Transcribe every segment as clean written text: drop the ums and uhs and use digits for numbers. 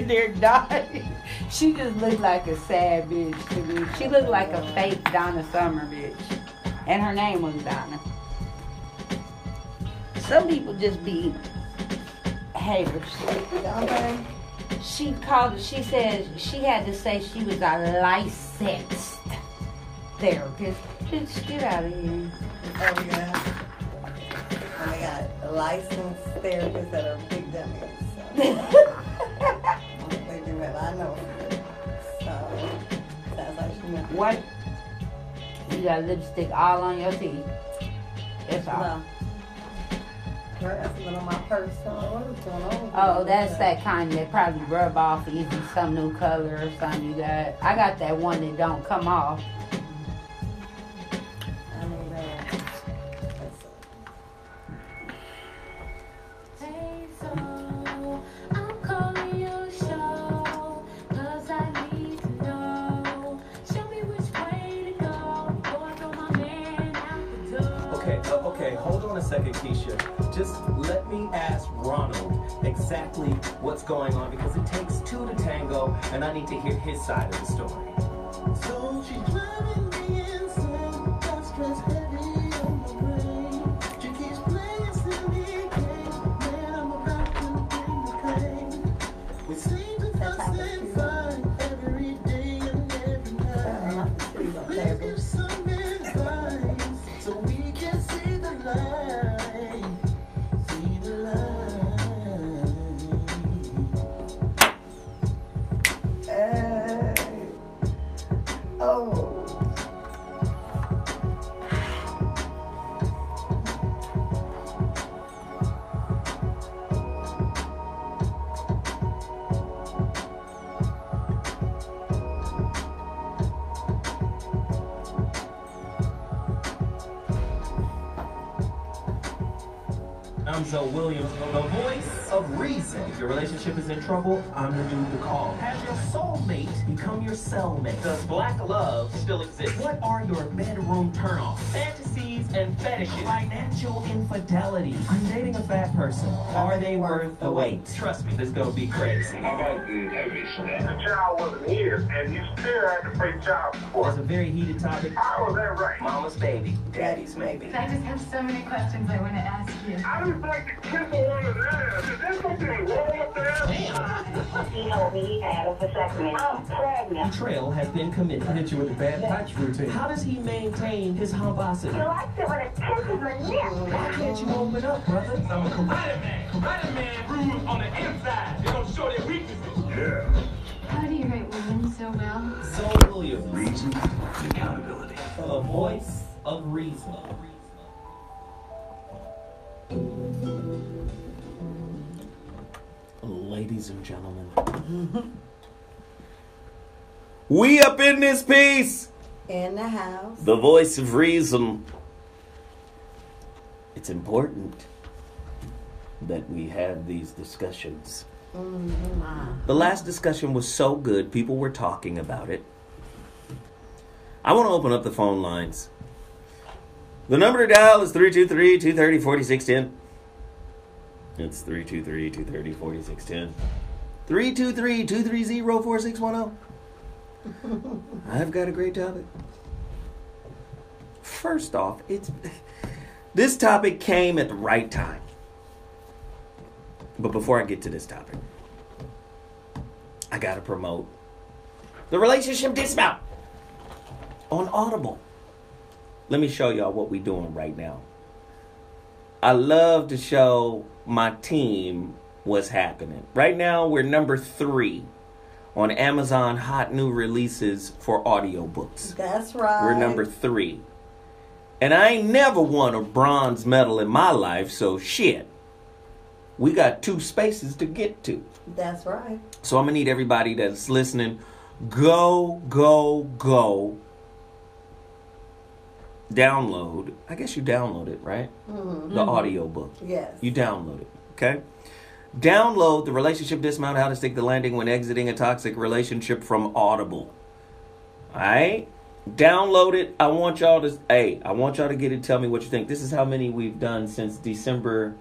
There died. She just looked like a sad bitch to me. She looked like a fake Donna Summer bitch. And her name was Donna. Some people just be haters. Okay. She said she had to say she was a licensed therapist. Just get out of here. Oh, yeah. Oh, my God. Licensed therapists that are big dummies. So. They do that. I know. So, that's how she meant. What? You got lipstick all on your teeth. That's all. No. That's a little on my purse. So what is going on? Oh, that's that kind that probably rub off easy, some new color or something you got. I got that one that don't come off. I mean, Hey, so I'm calling your show 'cause I need to know. Show me which way to go before I throw my man out the door. Okay, hold on a second, Keisha. Just let me ask Ronald exactly what's going on because it takes two to tango and I need to hear his side of the story. So she's driving me insane, got stress heavy on my brain. She keeps playing silly games, man, I'm about to bring the pain. We seem to fuss and fight every day and every night. Please give some advice so we can see the light. See the light. oh. I'm Zoe Williams, the voice of reason. If your relationship is in trouble, I'm the dude to call. Has your soulmate become your cellmate? Does black love still exist? What are your bedroom turnoffs? Fantasies and fetishes. Financial infidelity. I'm dating a fat person. Are they worth the wait? Trust me, this gonna be crazy. How about the heavy stuff? The child wasn't here, and you still had to pay child support. It's a very heated topic. How was that right? Mama's baby, daddy's maybe. I just have so many questions I want to ask you. I just like to kiss a woman's ass. Is there something wrong with that? He told me he had a vasectomy. I'm pregnant. Betrayal has been committed. Hit you with the bad touch routine. How does he maintain his humbosity? He likes it when it kisses my lips. Why can't you open up, brother? I'm a karate man. Karate man rules on the inside. They don't show their weaknesses. Yeah. How do you write women so well? Zoe Williams, Reason, accountability. the voice of reason. Ladies and gentlemen, we up in this piece. In the house. The voice of reason. It's important that we have these discussions. Mm-hmm. The last discussion was so good, people were talking about it. I want to open up the phone lines. The number to dial is 323-230-4610. It's 323-230-4610. 323-230-4610. I've got a great topic. First off, this topic came at the right time. But before I get to this topic, I gotta promote the relationship dismount on Audible. Let me show y'all what we're doing right now. I love to show my team what's happening. Right now, we're number 3 on Amazon Hot New Releases for audiobooks. That's right. We're number 3. And I ain't never won a bronze medal in my life, so shit. We got 2 spaces to get to. That's right. So I'm going to need everybody that's listening, go. Download. I guess you download it, right? Mm-hmm. The audiobook. Yes. You download it, okay? Download the Relationship Dismount, How to Stick the Landing When Exiting a Toxic Relationship from Audible. All right? Download it. I want y'all to get it. Tell me what you think. This is how many we've done since December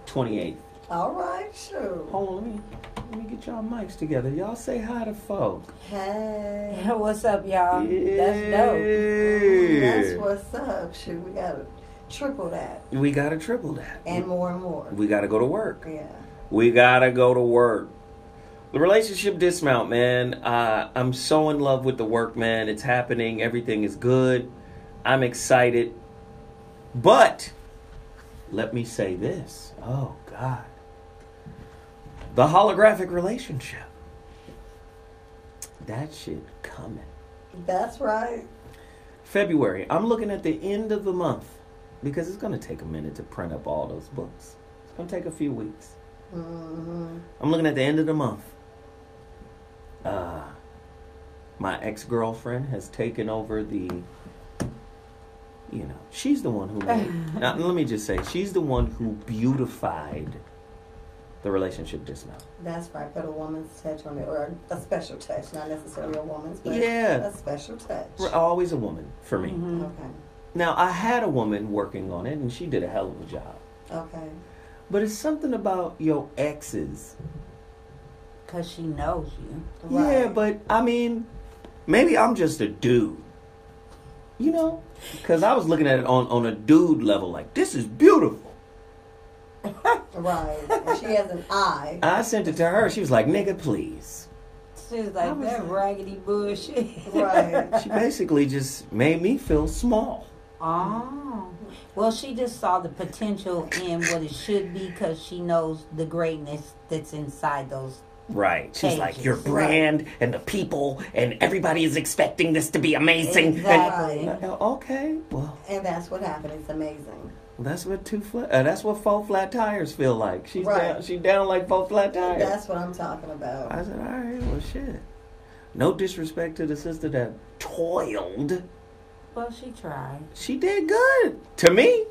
28th. All right, sure. Hold on, let me get y'all mics together. Y'all say hi to folk. Hey. What's up, y'all? Yeah. That's dope. That's what's up. Shoot, we gotta triple that We gotta triple that. and more. We gotta go to work. Yeah. We gotta go to work. The relationship dismount, man. I'm so in love with the work, man. It's happening. Everything is good. I'm excited. But let me say this. Oh, God. The holographic relationship. That shit coming. That's right. February. I'm looking at the end of the month because it's going to take a minute to print up all those books. It's going to take a few weeks. Mm-hmm. I'm looking at the end of the month. My ex-girlfriend has taken over the, she's the one who made, now, let me just say, she's the one who beautified the relationship dismount. That's right. Put a woman's touch on it, or a special touch, not necessarily a woman's, but Yeah. a special touch. Always a woman for me. Mhm. Okay. Now, I had a woman working on it, and she did a hell of a job. Okay. But it's something about your exes. Because she knows you. Yeah, Right. but, I mean, maybe I'm just a dude. Because I was looking at it on a dude level, like, this is beautiful. Right. And she has an eye. I sent it to her. She was like, nigga, please. She was like, that raggedy bullshit. Right. She basically just made me feel small. Oh. Well, she just saw the potential in what it should be because she knows the greatness that's inside those. Right. She's like, Changes. your brand and the people and everybody is expecting this to be amazing. Exactly. And, okay, well, And that's what happened. It's amazing. that's what that's what 4 flat tires feel like. She's Right. down. She down like 4 flat tires. That's what I'm talking about. I said, all right, well, shit. No disrespect to the sister that toiled. Well, she tried. She did good to me.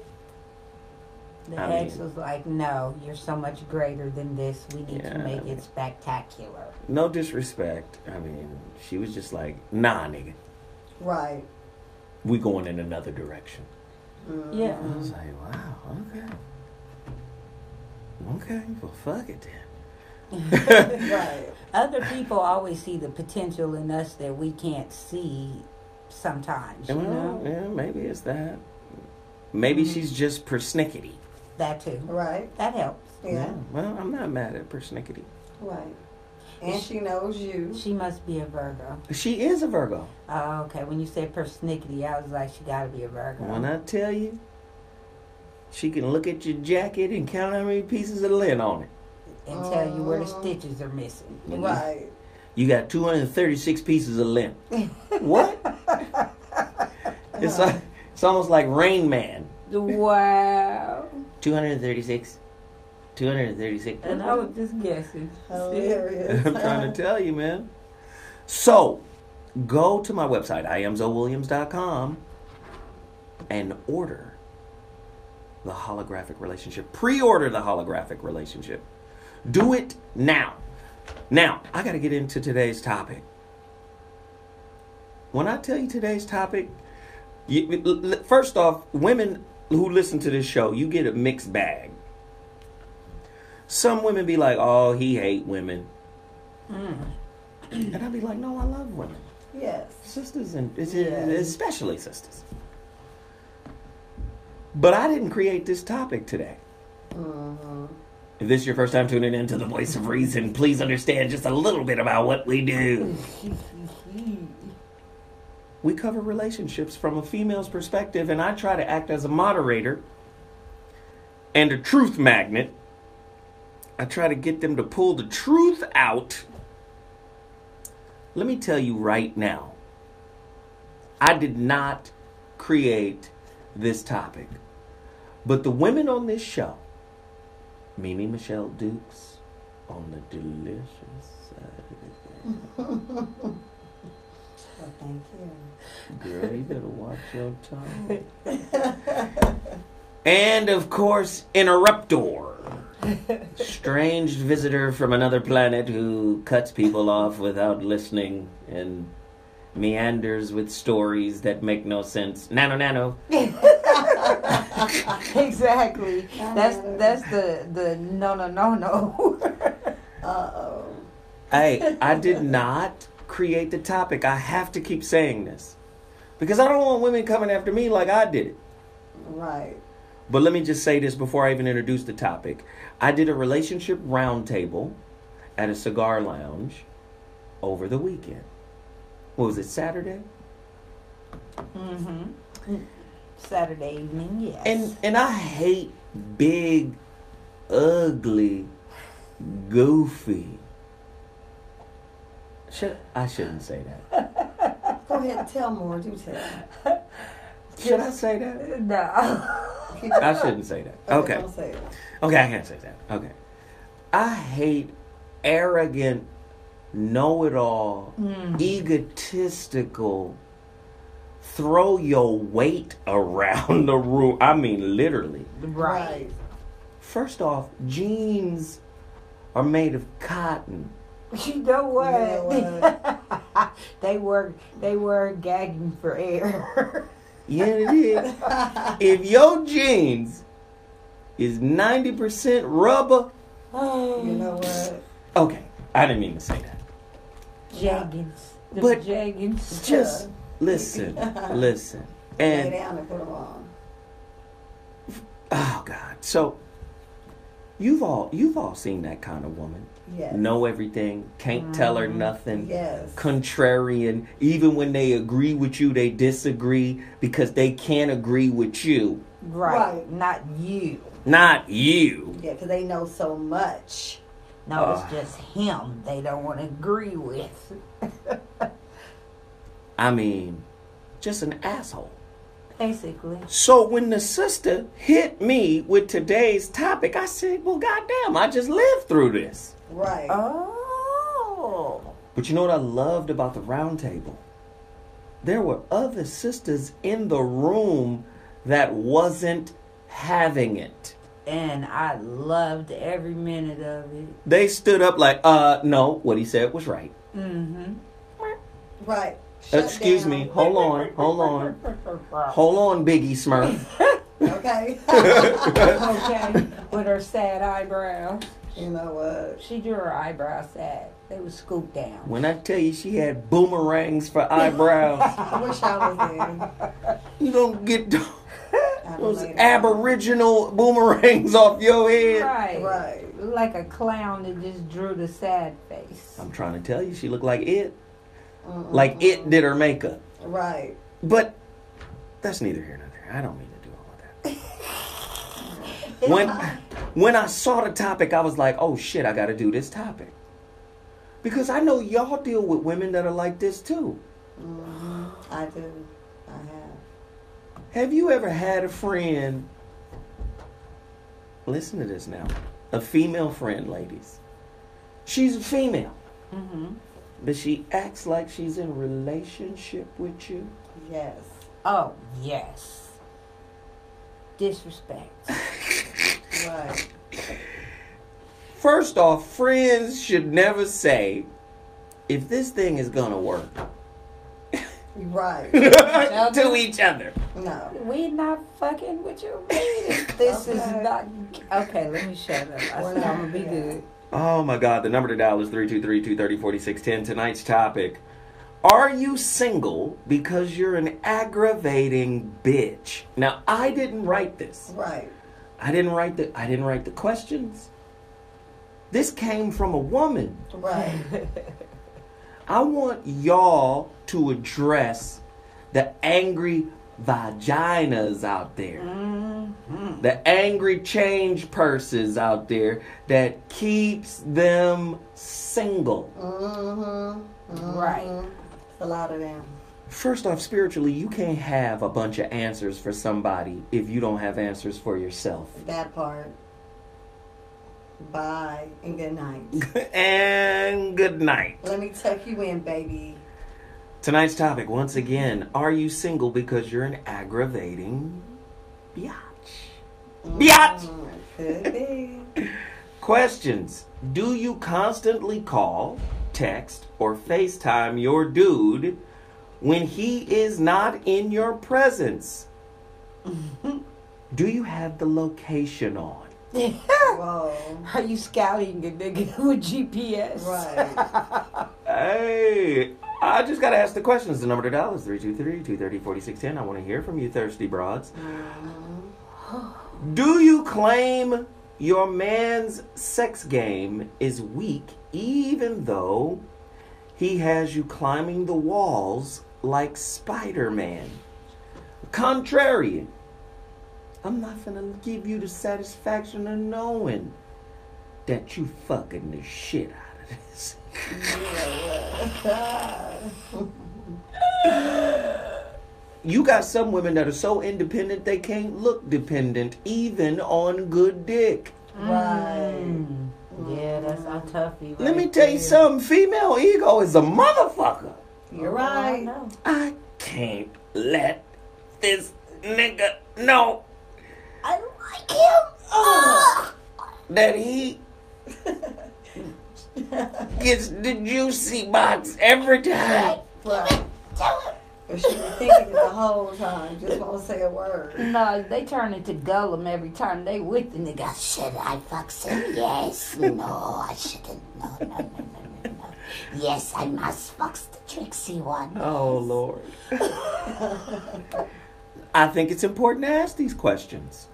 The I ex mean- was like, no, you're so much greater than this. We need Yeah, to make I mean- it spectacular. No disrespect. I mean, she was just like, nah, nigga, Right. we going in another direction. Mm. Yeah. I was like, wow, okay. Okay, well, fuck it then. Right. Other people always see the potential in us that we can't see sometimes, you Well, know? yeah, maybe it's that. Maybe she's just persnickety. That too. Right. That helps. Yeah. Well, I'm not mad at persnickety. Right. And she knows you. She must be a Virgo. She is a Virgo. Oh, okay. When you said persnickety, I was like, she got to be a Virgo. When I tell you, she can look at your jacket and count how many pieces of lint on it. And tell you where the stitches are missing. Right. You got 236 pieces of lint. What? It's almost like Rain Man. Wow. 236. 236. And I was just guessing. Hilarious. I'm trying to tell you, man. So, go to my website, iamzowilliams.com, and order the holographic relationship. Pre-order the holographic relationship. Do it now. Now, I got to get into today's topic. When I tell you today's topic, first off, women who listen to this show, you get a mixed bag. Some women be like, oh, he hate women. And I be like, no, I love women. Yes. Sisters, and especially sisters. But I didn't create this topic today. Mm-hmm. If this is your first time tuning into the Voice of Reason, please understand just a little bit about what we do. We cover relationships from a female's perspective, and I try to act as a moderator and a truth magnet. I try to get them to pull the truth out. Let me tell you right now, I did not create this topic. But the women on this show, Mimi Michelle Dukes on the delicious side of the game. Well, thank you. Girl, you better watch your tongue. And, of course, Interruptor. Strange visitor from another planet who cuts people off without listening and meanders with stories that make no sense. Nano. Exactly. That's the no. Uh-oh. Hey, I did not create the topic. I have to keep saying this. Because I don't want women coming after me like I did it. Right. But let me just say this before I even introduce the topic. I did a relationship roundtable at a cigar lounge over the weekend. What was it, Saturday? Mm-hmm. Saturday evening, yes. And I hate big, ugly, goofy. I shouldn't say that. Go ahead and tell more. Do tell. Should I say that? No. I shouldn't say that. Okay. Don't say it. Okay, I can't say that. Okay. I hate arrogant, know-it-all, egotistical, throw your weight around the room. I mean, literally. Right. First off, jeans are made of cotton. You know what? They were gagging for air. Yeah, it is. If your jeans is 90% rubber, You know what? okay, I didn't mean to say that. Jaggins. The But jaggins. Just listen. Lay And down and put them on. oh God. So you've all seen that kind of woman. Yes. Know everything, can't tell her nothing. Yes. Contrarian. Even when they agree with you, they disagree because they can't agree with you. Right. Not you. Not you. Yeah, because they know so much. No, it's just him they don't want to agree with. I mean, just an asshole. Basically. So when the sister hit me with today's topic, I said, well, goddamn, I just lived through this. Right. Oh. But you know what I loved about the round table? There were other sisters in the room that wasn't having it. And I loved every minute of it. They stood up like, no, what he said was right. Mm-hmm. Right. Shut Excuse down. me, hold on. Hold on, Biggie Smurf. Okay. Okay. With her sad eyebrows. You know what? She drew her eyebrows sad. They was scooped down. When I tell you she had boomerangs for eyebrows, I wish I was you don't get in. those aboriginal boomerangs off your head. Right. Right. Like a clown that just drew the sad face. I'm trying to tell you, she looked like it. Like it did her makeup. Right. But that's neither here nor there. I don't mean to do all of that. When I saw the topic, I was like, oh shit, I got to do this topic. Because I know y'all deal with women that are like this too. I do. I have. Have you ever had a friend, listen to this now, a female friend, ladies. She's a female. Mm-hmm. But she acts like she's in a relationship with you. Yes. Oh, yes. Disrespect. Right. First off, friends should never say, if this thing is gonna work, Right. to each other. No. We not fucking with your baby. This is Okay. not... Okay, let me shut up. I We're said not- I'm going to be yeah. good. Oh my God, the number to dial is 323-230-4610. Tonight's topic, are you single because you're an aggravating bitch? Now, I didn't write this. Right. I didn't write the questions. This came from a woman. Right. I want y'all to address the angry vaginas out there. Mm-hmm. The angry change purses out there that keeps them single. Right. It's a lot of them. First off, spiritually, you can't have a bunch of answers for somebody if you don't have answers for yourself. That part. Bye and good night. And good night. Let me tuck you in, baby. Tonight's topic, once again, are you single because you're an aggravating biatch? Biatch! Could be. Questions. Do you constantly call, text, or FaceTime your dude when he is not in your presence? Do you have the location on? Whoa. Are you scouting a nigga with GPS? Right. Hey, I just got to ask the questions. The number to dial is 323-230-4610. I want to hear from you, thirsty broads. Do you claim your man's sex game is weak even though he has you climbing the walls like Spider-Man? Contrarian. I'm not gonna give you the satisfaction of knowing that you fucking the shit out of this. You got some women that are so independent they can't look dependent even on good dick. Right. Yeah, that's a toughie. Let me tell you something. Female ego is a motherfucker. You're I right. know. I can't let this nigga know I like him. that he gets the juicy box every time. Right. But she be thinking it the whole time. Just won't say a word. No, they turn into Gollum every time they with the nigga. Should I fuck him? Yes. No, I shouldn't. No. Yes, I must fuck the tricksy one. Oh, Lord. I think it's important to ask these questions.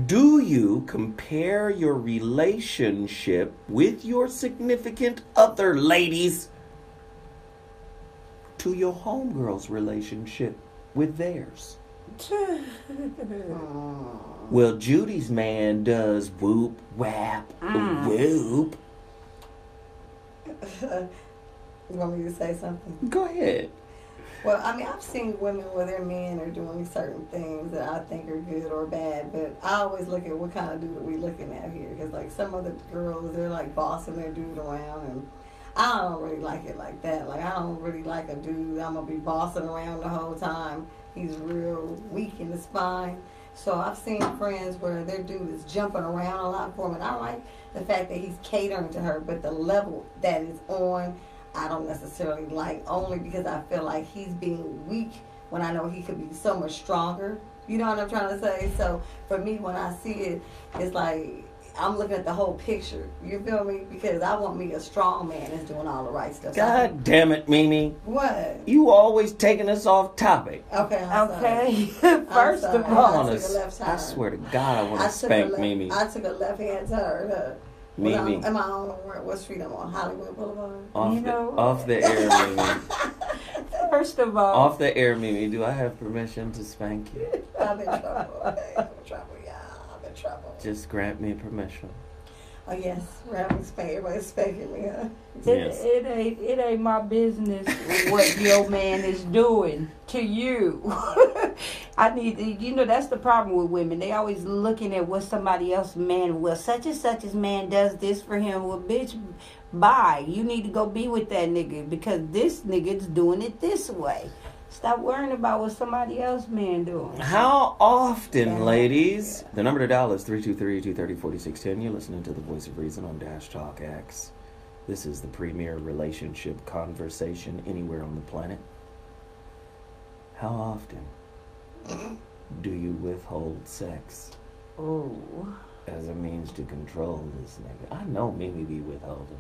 Do you compare your relationship with your significant other, ladies, to your homegirl's relationship with theirs? Well, Judy's man does whoop, whap, whoop. You want me to say something? Go ahead. Well, I mean, I've seen women where their men are doing certain things that I think are good or bad, but I always look at what kind of dude are we looking at here. Because, like, some of the girls, they're, like, bossing their dude around, and I don't really like it like that. Like, I don't really like a dude I'm going to be bossing around the whole time. He's real weak in the spine. So I've seen friends where their dude is jumping around a lot for him, and I like the fact that he's catering to her, but the level that is on, I don't necessarily like, only because I feel like he's being weak when I know he could be so much stronger. You know what I'm trying to say? So for me, when I see it, it's like I'm looking at the whole picture. You feel me? Because I want me a strong man that's doing all the right stuff. God damn it, Mimi. What? You always taking us off topic. Okay, I'm Okay. sorry. First I'm of sorry. all, I took a left turn. I swear to God, I want I to took spank a Mimi. I took a left-hand turn. Mimi. Am I on what street I'm on? Hollywood Boulevard? Off the air, Mimi. First of all, Off the air, Mimi. Do I have permission to spank you? I'm in trouble. Okay, I'm in trouble, y'all. I'm in trouble. Just grant me permission. Oh yes, everybody's spanking me, huh? Yes. it ain't my business what your man is doing to you. I need to, you know, that's the problem with women. They always looking at what somebody else man, well, such and such as man does this for him. Well, bitch, bye. You need to go be with that nigga because this nigga's doing it this way. Stop worrying about what somebody else man doing. How often, ladies? The number to dial is 323-230-4610. You're listening to the Voice of Reason on Dash Talk X. This is the premier relationship conversation anywhere on the planet. How often do you withhold sex Oh. as a means to control this nigga? I know Mimi be withholding.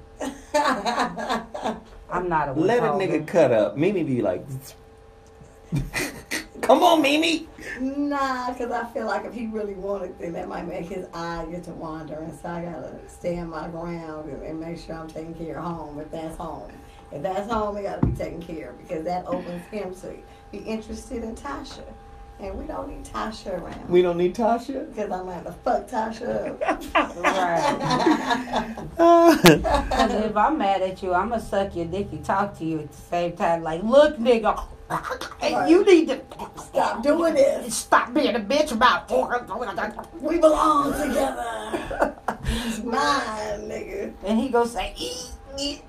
I'm not a Let a withholder. nigga cut up. Mimi be like, come on, Mimi. Nah, because I feel like if he really wanted, then that might make his eye get to wandering. So I gotta stand my ground and make sure I'm taking care of home. If that's home, it gotta be taken care of because that opens him to be interested in Tasha, and we don't need Tasha around. We don't need Tasha. Because I'm gonna have to fuck Tasha up. Right. Because if I'm mad at you, I'm going to suck your dick and talk to you at the same time. Like, look, nigga, you need to Stop doing this. stop being a bitch about it. We belong together. It's mine, nigga. And he going to say, eat.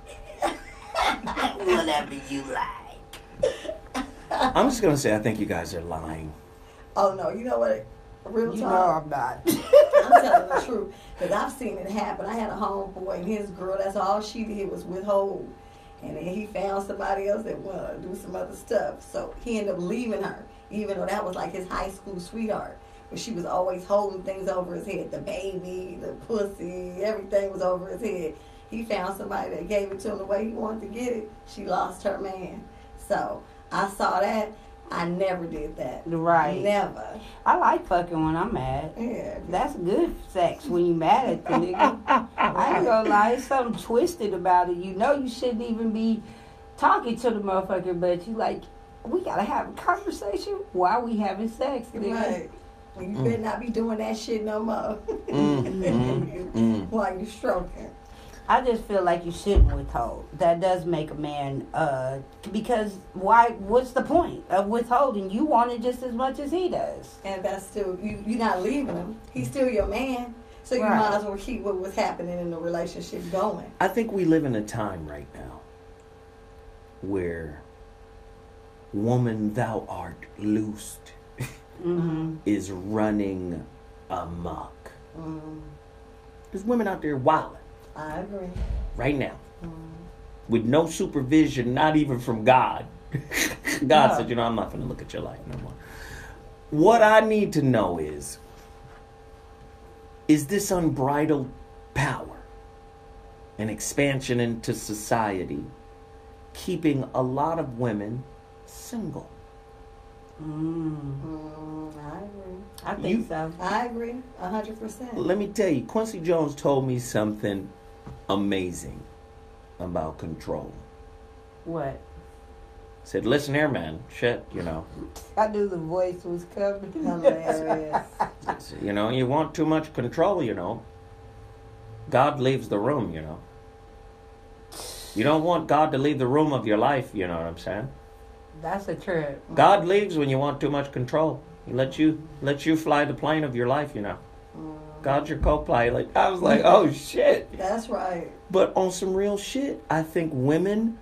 Whatever you like. I'm just going to say I think you guys are lying. Oh no, you know what? Real You know talk. I'm not. I'm telling the truth. Because I've seen it happen. I had a homeboy and his girl, that's all she did was withhold. And then he found somebody else that wanted to do some other stuff. So he ended up leaving her, even though that was like his high school sweetheart. But she was always holding things over his head. The baby, the pussy, everything was over his head. He found somebody that gave it to him the way he wanted to get it. She lost her man. So I saw that. I never did that. Right. Never. I like fucking when I'm mad. Yeah. That's good sex when you mad at the nigga. I ain't gonna lie, it's something twisted about it. You know you shouldn't even be talking to the motherfucker, but you like, we gotta have a conversation while we having sex, nigga. Right. Well, you better not be doing that shit no more. While you stroking. I just feel like you shouldn't withhold. That does make a man, because what's the point of withholding? You want it just as much as he does. And that's still, you're not leaving him. He's still your man. So you Right. might as well keep what was happening in the relationship going. I think we live in a time right now where woman thou art loosed is running amok. There's women out there wilding I agree. right now with no supervision, not even from God. God No. said, you know, I'm not going to look at your life no more. What I need to know is this unbridled power and expansion into society keeping a lot of women single? I agree. I think so. I agree 100%. Let me tell you, Quincy Jones told me something amazing about control. What? Said, listen here, man, shit, you know. I knew the voice was coming. Hilarious. You know, you want too much control, you know. God leaves the room, you know. You don't want God to leave the room of your life, you know what I'm saying? That's a trip. God leaves when you want too much control. He lets you fly the plane of your life, you know. God's your co-pilot. I was like, oh shit. That's right. But on some real shit, I think women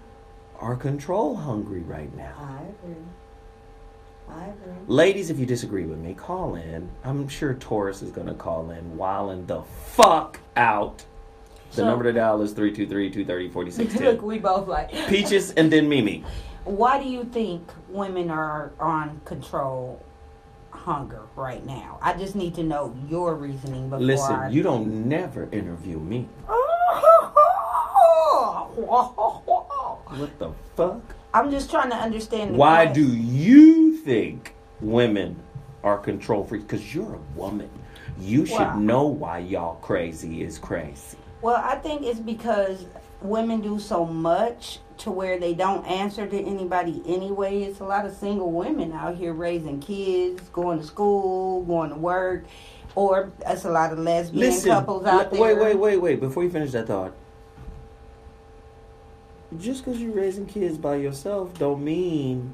are control hungry right now. I agree. Ladies, if you disagree with me, call in. I'm sure Taurus is going to call in, wilding the fuck out. The number to dial is 323-230-4610. Look, we both like. Peaches and then Mimi. Why do you think women are on control hunger right now? I just need to know your reasoning before Listen, you don't never interview me. What the fuck? I'm just trying to understand. Why do you think women are control freaks? Because you're a woman. You should know why y'all crazy is crazy. Well, I think it's because women do so much to where they don't answer to anybody anyway. It's a lot of single women out here raising kids, going to school, going to work, or it's a lot of lesbian couples out there. Wait. Before you finish that thought. Just because you're raising kids by yourself don't mean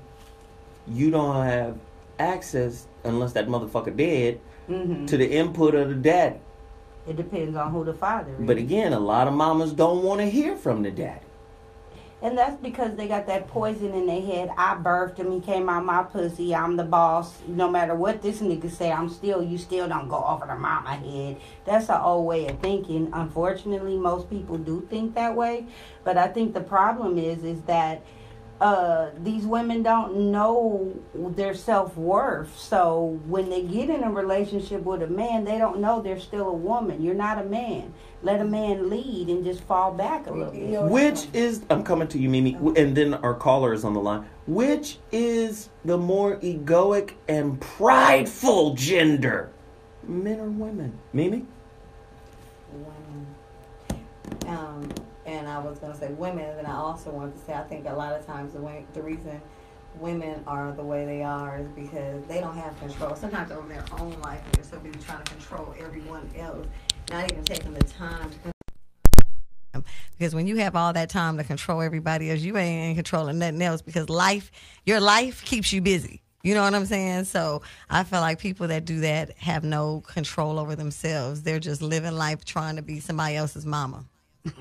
you don't have access, unless that motherfucker dead, to the input of the daddy. It depends on who the father is. But again, a lot of mamas don't want to hear from the daddy. And that's because they got that poison in their head. I birthed him. He came out my pussy. I'm the boss. No matter what this nigga say, you still don't go over the mama head. That's an old way of thinking. Unfortunately, most people do think that way. But I think the problem is that these women don't know their self-worth. So when they get in a relationship with a man, they don't know they're still a woman. You're not a man. Let a man lead and just fall back a little bit. Which is, I'm coming to you, Mimi, and then our caller is on the line. Which is the more egoic and prideful gender? Men or women? Mimi? Women. And I was going to say women, and then I also wanted to say I think a lot of times the reason women are the way they are is because they don't have control. Sometimes over their own life, and they're so busy trying to control everyone else, not even taking the time to. Because when you have all that time to control everybody else, you ain't in control of nothing else, because your life keeps you busy. You know what I'm saying? So I feel like people that do that have no control over themselves. They're just living life trying to be somebody else's mama.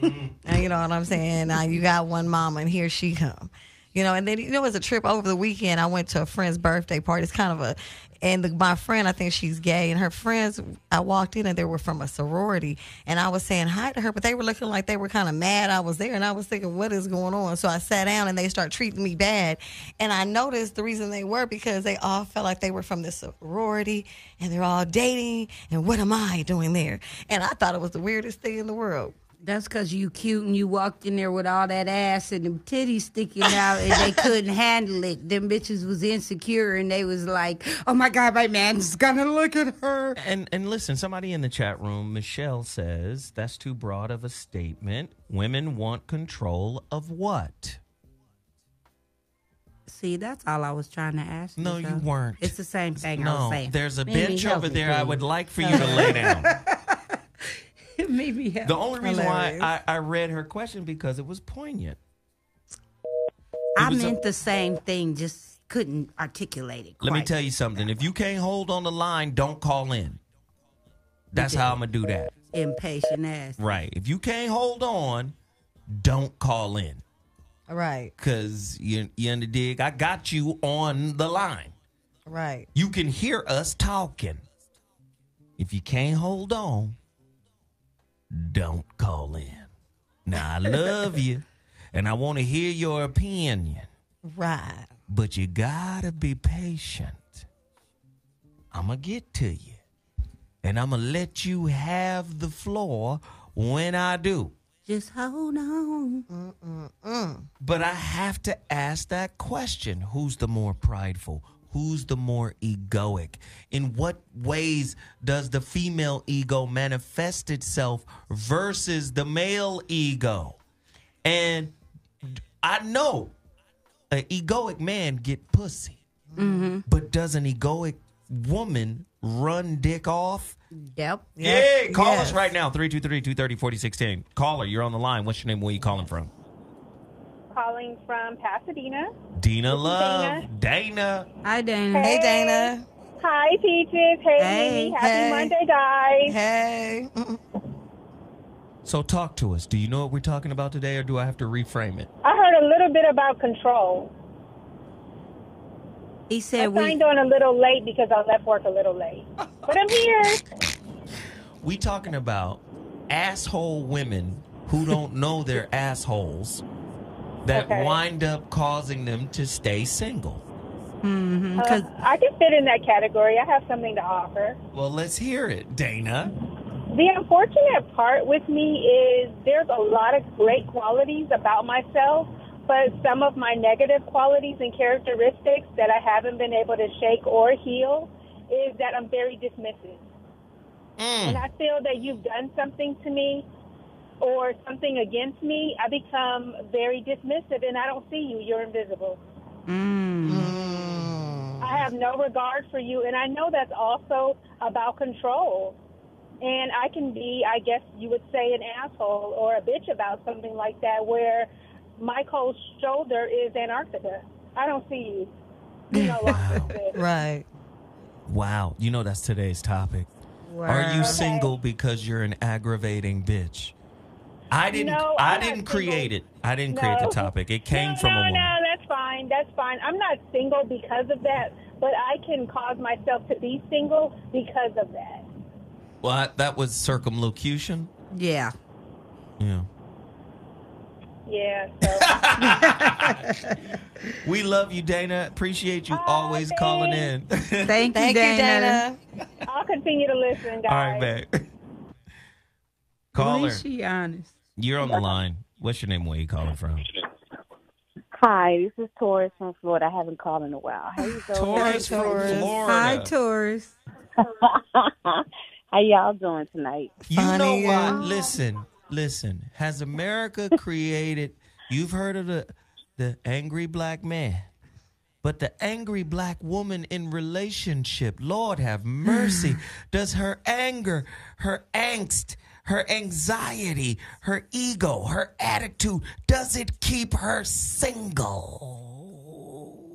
And you know what I'm saying? Now you got one mama and here she come. You know, and then, you know, it was a trip over the weekend. I went to a friend's birthday party. It's kind of a, and my friend, I think she's gay, and her friends, I walked in and they were from a sorority, and I was saying hi to her, but they were looking like they were kind of mad I was there, and I was thinking, what is going on? So I sat down and they started treating me bad, and I noticed the reason they were because they all felt like they were from this sorority, and they're all dating, and what am I doing there? And I thought it was the weirdest thing in the world. That's because you cute and you walked in there with all that ass and them titties sticking out and they couldn't handle it. Them bitches was insecure and they was like, oh my God, my man's gonna look at her. And listen, somebody in the chat room, Michelle, says that's too broad of a statement. Women want control of what? See, that's all I was trying to ask. No, you weren't. It's the same thing I was saying. There's a Mimi, bench help over me, there I please. would like for you to lay down. Maybe The only reason Hilarious. why I read her question because it was poignant. I was meant the same thing, just couldn't articulate it. Let me quite. tell you something. If you can't hold on the line, don't call in. That's how I'm going to do that. Impatient ass. Right. If you can't hold on, don't call in. Right, Because you under dig. I got you on the line. right. You can hear us talking. If you can't hold on, don't call in. Now, I love you, and I want to hear your opinion, Right. but you got to be patient. I'm going to get to you, and I'm going to let you have the floor when I do. Just hold on. But I have to ask that question. Who's the more prideful? Who's the more egoic? In what ways does the female ego manifest itself versus the male ego? And I know an egoic man get pussy. But does an egoic woman run dick off? Yep. Yeah, call Yes. us right now, 323-230-4610. Caller, you're on the line. What's your name? Where you calling from? Calling from Pasadena. Dina Love. Dana. Dana. Hi, Dana. Hey, Dana. Hi, Peaches. Hey, Hey. Mimi. Happy Hey. Monday, guys. Hey. So talk to us. Do you know what we're talking about today, or do I have to reframe it? I heard a little bit about control. He I said signed on a little late because I left work a little late. But I'm here. We talking about asshole women who don't know they're assholes that Okay. wind up causing them to stay single. I can fit in that category. I have something to offer. Well, let's hear it, Dana. The unfortunate part with me is there's a lot of great qualities about myself, but some of my negative qualities and characteristics that I haven't been able to shake or heal is that I'm very dismissive. And I feel that you've done something to me or something against me, I become very dismissive and I don't see you. You're invisible. I have no regard for you, and I know that's also about control. And I can be, I guess you would say, an asshole or a bitch about something like that, where my cold shoulder is Antarctica. I don't see you. You know what I'm saying. Right. Wow. You know that's today's topic. Are you single because you're an aggravating bitch? I didn't. No, I I'm not didn't create single. it. I didn't create the No. topic. It came No, from a woman. No, that's fine. That's fine. I'm not single because of that, but I can cause myself to be single because of that. Well, that was circumlocution. Yeah. Yeah. Yeah. So. We love you, Dana. Appreciate you Oh, always calling in. Thank you, Thank you, Dana. Dana. I'll continue to listen, guys. All right, babe. At Caller, least she honest. you're on the line. What's your name? Where you calling from? Hi, this is Taurus from Florida. I haven't called in a while. How you doing? Taurus from Taurus. Florida. Hi, Taurus. How y'all doing tonight? You know Funny, what? Listen. Has America created? You've heard of the angry black man, but the angry black woman in relationship. Lord have mercy. Does her anger, her angst, her anxiety, her ego, her attitude, does it keep her single?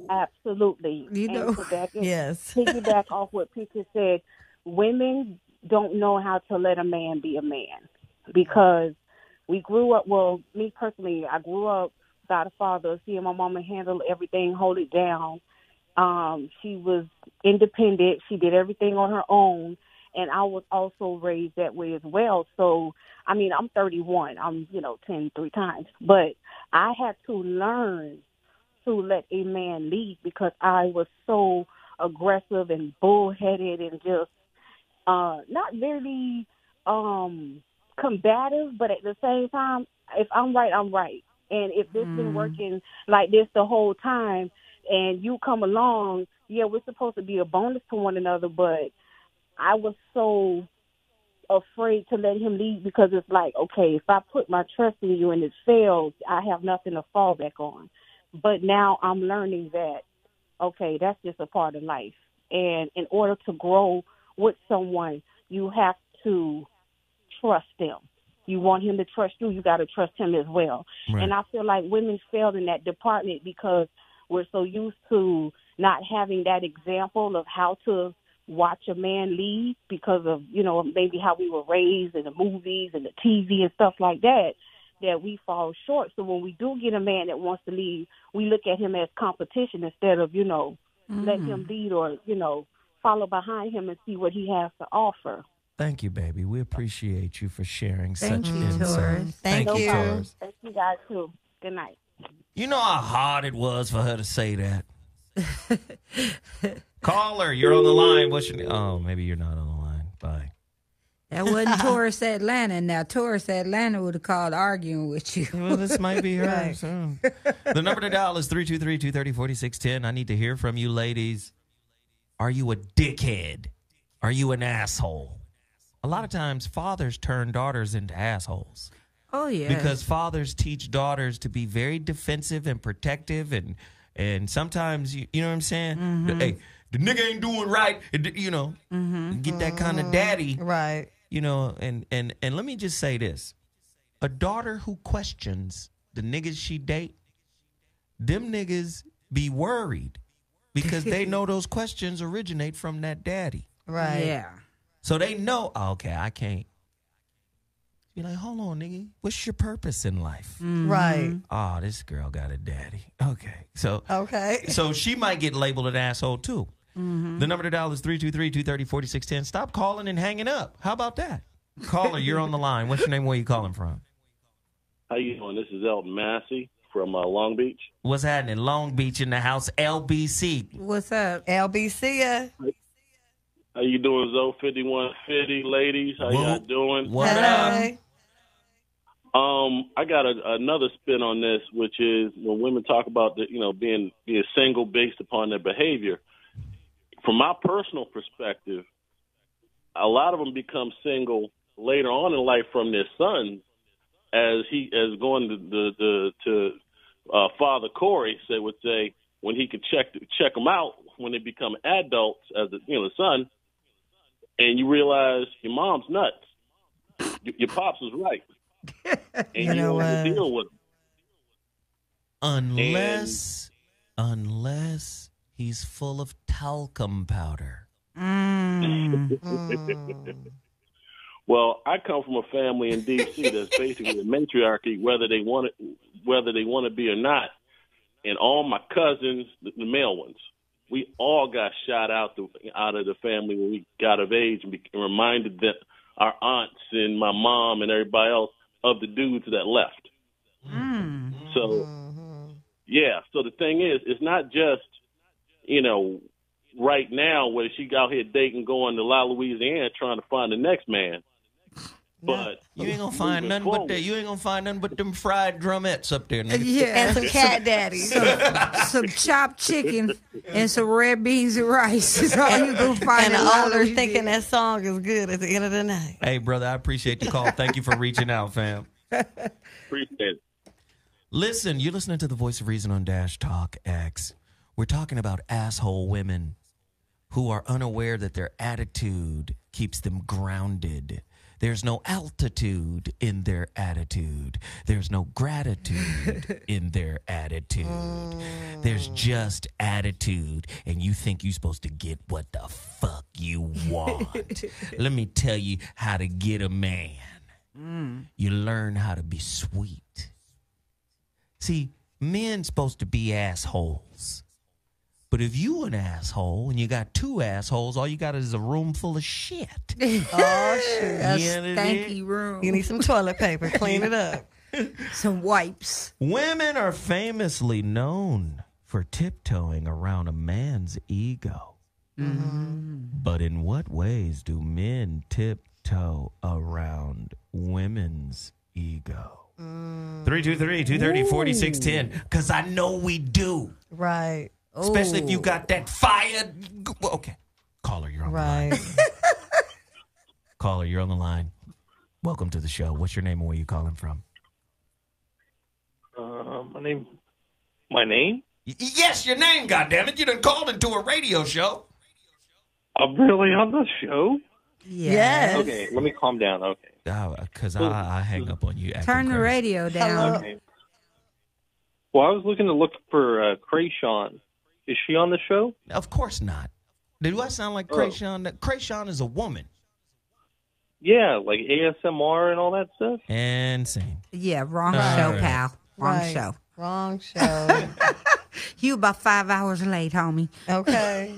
Absolutely. You And know. to Yes. piggyback off what Peter said, women don't know how to let a man be a man because we grew up, well, me personally, I grew up got a father, seeing my mama handle everything, hold it down. She was independent. She did everything on her own. And I was also raised that way as well. So, I mean, I'm 31. I'm, 10 three times. But I had to learn to let a man lead because I was so aggressive and bullheaded and just not very combative. But at the same time, if I'm right, I'm right. And if this been working like this the whole time and you come along, yeah, we're supposed to be a bonus to one another, but I was so afraid to let him lead because it's like, okay, if I put my trust in you and it fails, I have nothing to fall back on. But now I'm learning that, okay, that's just a part of life. And in order to grow with someone, you have to trust them. You want him to trust you, you got to trust him as well. Right. And I feel like women fail in that department because we're so used to not having that example of how to watch a man lead because of, maybe how we were raised in the movies and the TV and stuff like that, that we fall short. So when we do get a man that wants to lead, we look at him as competition instead of, let him lead or, follow behind him and see what he has to offer. Thank you, baby. We appreciate you for sharing Thank such you, insight. Taurus. Thank No you. problem. Thank you guys, too. Good night. You know how hard it was for her to say that. Caller, you're on the line. What's your name? Oh, maybe you're not on the line. Bye. That wasn't Taurus Atlanta. Now, Taurus Atlanta would have called arguing with you. Well, this might be her. So. The number to dial is 323-230-4610. I need to hear from you, ladies. Are you a dickhead? Are you an asshole? A lot of times, fathers turn daughters into assholes. Oh, yeah. Because fathers teach daughters to be very defensive and protective, and sometimes, you know what I'm saying? Hey, the nigga ain't doing right, get that kind of daddy. Right. And let me just say this. A daughter who questions the niggas she date, them niggas be worried because they know those questions originate from that daddy. Right. Yeah. So they know, okay, I can't. Be like, hold on, nigga. What's your purpose in life? Right. Oh, this girl got a daddy. Okay. So Okay. so she might get labeled an asshole too. The number to dial is 323-230-4610. Stop calling and hanging up. How about that? Caller, you're on the line. What's your name? Where you calling from? How you doing? This is Elton Massey from Long Beach. What's happening? Long Beach in the house. LBC. What's up? LBC. How you doing, Zoe 5150, ladies? How y'all doing? What up? Hey. I got another spin on this, which is when women talk about being single based upon their behavior. From my personal perspective, a lot of them become single later on in life from their sons, as going to Father Corey would say when he could check them out when they become adults as the son, and you realize your mom's nuts, your pops was right, and you don't have to deal with them. Unless he's full of talcum powder. Well, I come from a family in D.C. that's basically a matriarchy, whether they want to be or not. And all my cousins, the male ones, we all got shot out of the family when we got of age and reminded that our aunts and my mom and everybody else of the dudes that left. So, yeah. So the thing is, it's not just, right now where she out here dating, going to La Louisiana trying to find the next man. But you ain't gonna find nothing but them fried drumettes up there, nigga. Yeah. And some cat daddies. Some chopped chicken and some red beans and rice is all you gonna find. And in the La owner Louisiana. thinking that song is good at the end of the night. Hey, brother, I appreciate the call. Thank you for reaching out, fam. appreciate it. Listen, you're listening to the Voice of Reason on Dash Talk X. We're talking about asshole women who are unaware that their attitude keeps them grounded. There's no altitude in their attitude. There's no gratitude in their attitude. There's just attitude, and you think you're supposed to get what the fuck you want. Let me tell you how to get a man. You learn how to be sweet. See, men supposed to be assholes. But if you an asshole and you got two assholes, all you got is a room full of shit. Oh, shoot. That's Yeah, it stanky room. You need some toilet paper. Clean it up. Some wipes. Women are famously known for tiptoeing around a man's ego. But in what ways do men tiptoe around women's ego? 323-230-4610. Because I know we do. Right. Especially if you got that fire. Okay. Caller, you're on the line. Caller, you're on the line. Welcome to the show. What's your name and where you calling from? My name? Yes, your name, goddammit. You done called into a radio show. I'm really on the show? Yes. Okay, let me calm down. Okay. Because I hang up on you. Turn the radio down. Okay. Well, I was looking to look for Krayshawn. Is she on the show? Of course not. Do I sound like Krayshawn? Krayshawn is a woman. Yeah, like ASMR and all that stuff? And same. Yeah, wrong show, pal. Wrong show. Wrong show. You about 5 hours late, homie. Okay.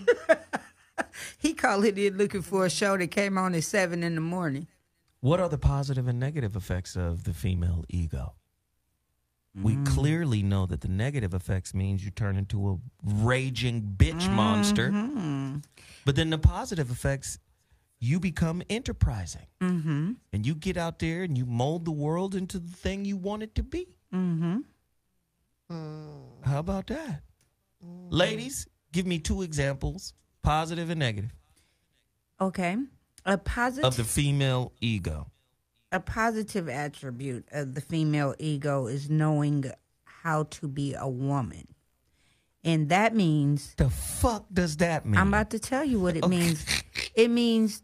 He called it in looking for a show that came on at 7 in the morning. What are the positive and negative effects of the female ego? We clearly know that the negative effects means you turn into a raging bitch monster. But then the positive effects, you become enterprising. And you get out there and you mold the world into the thing you want it to be. How about that? Ladies, give me two examples, positive and negative. Okay. A positive of the female ego. A positive attribute of the female ego is knowing how to be a woman. And that means... The fuck does that mean? I'm about to tell you what it means. It means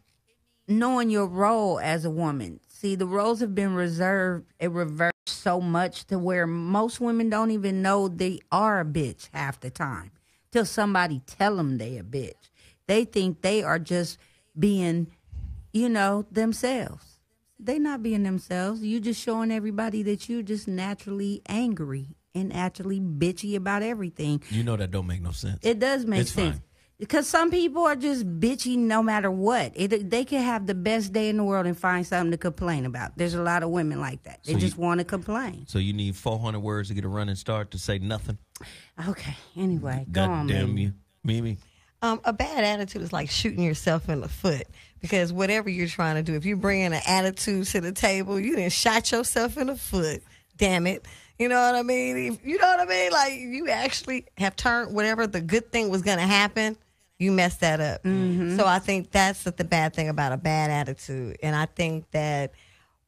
knowing your role as a woman. See, the roles have been reversed so much to where most women don't even know they are a bitch half the time. Till somebody tell them they a bitch. They think they are just being, themselves. They not being themselves. You just showing everybody that you're just naturally angry and naturally bitchy about everything. You know that don't make no sense. It does make sense. Fine. Because some people are just bitchy no matter what. They can have the best day in the world and find something to complain about. There's a lot of women like that. They just want to complain. So you need 400 words to get a running start to say nothing? Okay. Anyway, go God on, damn you. Mimi. A bad attitude is like shooting yourself in the foot, because whatever you're trying to do, if you bring in an attitude to the table, you done shot yourself in the foot. Damn it. You know what I mean? Like, you actually have turned whatever the good thing was going to happen, you messed that up. So I think that's the bad thing about a bad attitude. And I think that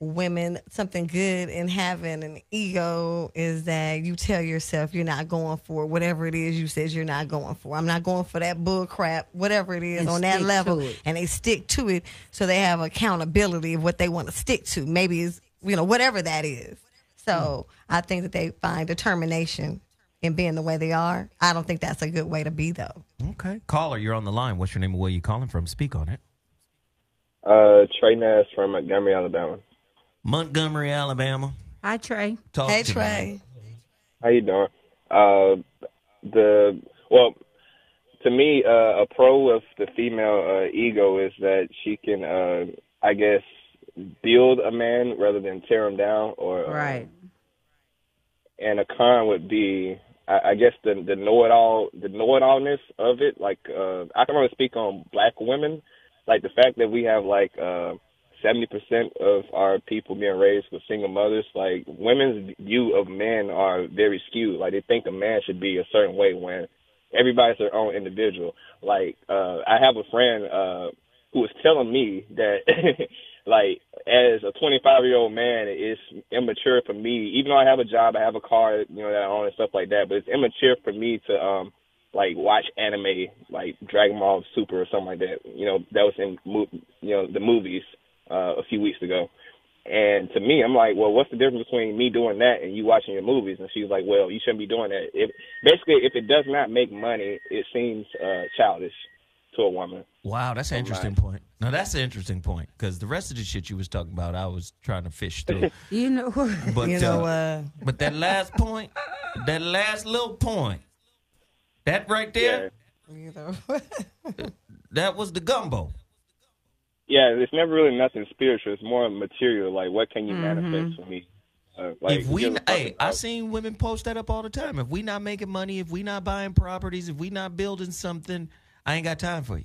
women, something good in having an ego is that you tell yourself you're not going for whatever it is you said you're not going for. I'm not going for that bull crap, whatever it is, And on that stick level. to it. And they stick to it, so they have accountability of what they want to stick to. Maybe it's, whatever that is. So I think that they find determination in being the way they are. I don't think that's a good way to be, though. Okay. Caller, you're on the line. What's your name and where you calling from? Speak on it. Trey Nash from Montgomery, Alabama. Montgomery, Alabama. Hi, Trey. Hey, Trey. How you doing? To me, a pro of the female ego is that she can, I guess, build a man rather than tear him down. Or Right. And a con would be, I guess, the know-it-allness of it. Like, I can only speak on black women. Like the fact that we have 70% of our people being raised with single mothers. Like, women's view of men are very skewed. Like, they think a man should be a certain way when everybody's their own individual. Like, I have a friend who was telling me that, as a 25-year-old man, it's immature for me, even though I have a job, I have a car, that I own and stuff like that, but it's immature for me to, watch anime, like Dragon Ball Super or something like that. That was in, the movies a few weeks ago. And to me, I'm like, well, what's the difference between me doing that and you watching your movies? And she was like, well, you shouldn't be doing that. If it does not make money, it seems childish. to a woman. Wow, that's an interesting point. Now, that's an interesing point because the rest of the shit you was talking about, I was trying to fish through. You know, But, You know, but that last point, that last little point, that right there, you know. that was the gumbo. Yeah, it's never really nothing spiritual. It's more material. Like, what can you manifest for me? Like, If we, give a fuck hey, I about- seen women post that up all the time. If we not making money, if we not buying properties, if we not building something, I ain't got time for you.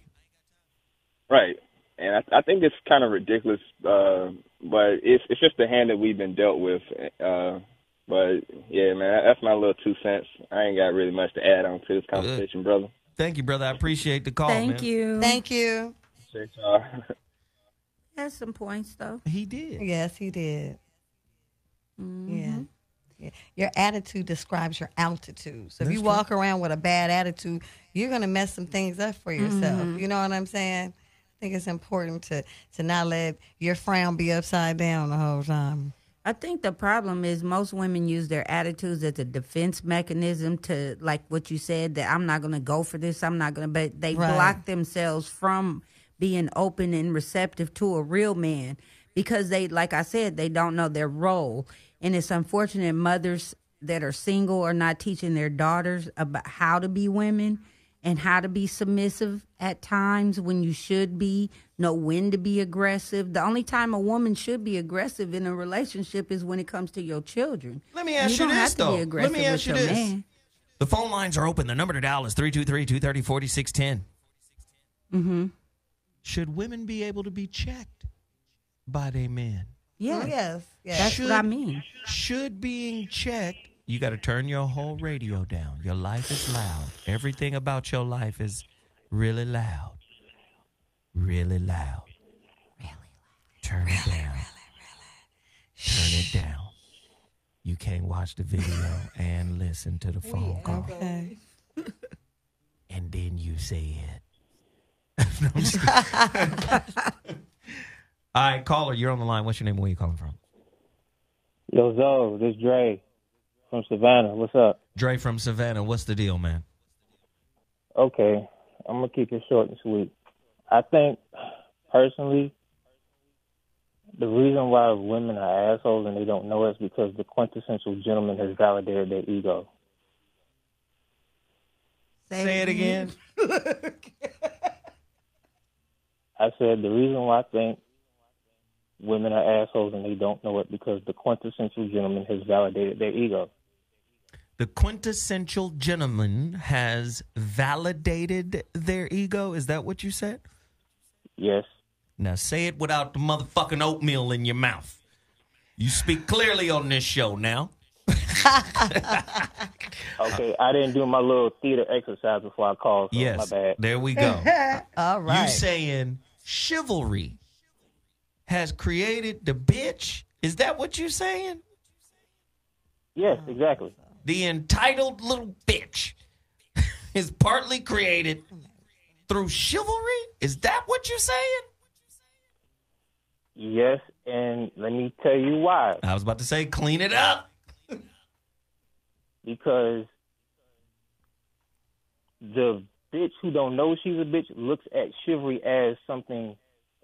Right. And I think it's kind of ridiculous, but it's just the hand that we've been dealt with. But, yeah, man, that's my little 2 cents. I ain't got really much to add on to this conversation, brother. Thank you, brother. I appreciate the call, man. Thank you. Thank you. Appreciate y'all. Has some points though. He did. Yes, he did. Yeah. Your attitude describes your altitude. So if you walk around with a bad attitude, you're going to mess some things up for yourself. You know what I'm saying? I think it's important to not let your frown be upside down the whole time. I think the problem is most women use their attitudes as a defense mechanism to, like what you said, that I'm not going to go for this, I'm not going to, but they block themselves from being open and receptive to a real man because they, like I said, they don't know their role. And it's unfortunate mothers that are single are not teaching their daughters about how to be women and how to be submissive at times when you should be, know when to be aggressive. The only time a woman should be aggressive in a relationship is when it comes to your children. Let me ask you don't this, have to though. be aggressive Let me ask you with your this. man. The phone lines are open. The number to dial is 323-230-4610. Mm-hmm. Should women be able to be checked by their men? Yeah. Yes. That's what I mean. Should being checked, you got to turn your whole radio down. Your life is loud. Everything about your life is really loud. Really loud. Really loud. Turn it down. Turn it down. You can't watch the video and listen to the phone call. Okay. And then you say it. No, I'm just kidding. All right, caller, you're on the line. What's your name and where you calling from? Yo, Zo, this Dre from Savannah. What's up? Dre from Savannah. What's the deal, man? Okay, I'm going to keep it short and sweet. I think, personally, the reason why women are assholes and they don't know it is because the quintessential gentleman has validated their ego. Say it again. I said the reason why I think women are assholes and they don't know it because the quintessential gentleman has validated their ego. The quintessential gentleman has validated their ego? Is that what you said? Yes. Now say it without the motherfucking oatmeal in your mouth. You speak clearly on this show now. Okay, I didn't do my little theater exercise before I called, so Yes, my bad. there we go. All right. You saying chivalry has created the bitch? Is that what you're saying? Yes, exactly. The entitled little bitch is partly created through chivalry? Is that what you're saying? Yes, and let me tell you why. I was about to say, clean it up. Because the bitch who don't know she's a bitch looks at chivalry as something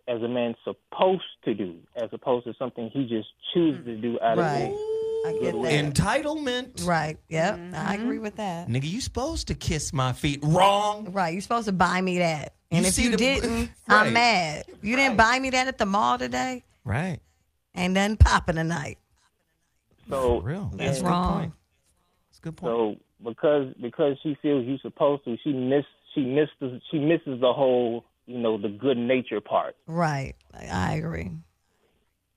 as a man's supposed to do, as opposed to something he just chooses to do out of his I get that. Entitlement. Right. Yep. I agree with that. Nigga, you supposed to kiss my feet. Wrong. Right. You're supposed to buy me that. And You if see you the- didn't, Right. I'm mad. You didn't buy me that at the mall today? Right. Ain't nothing popping tonight. So real. That's a good wrong. point. That's a good point. So because she feels you're supposed to, she misses the whole, the good nature part. Right. I agree.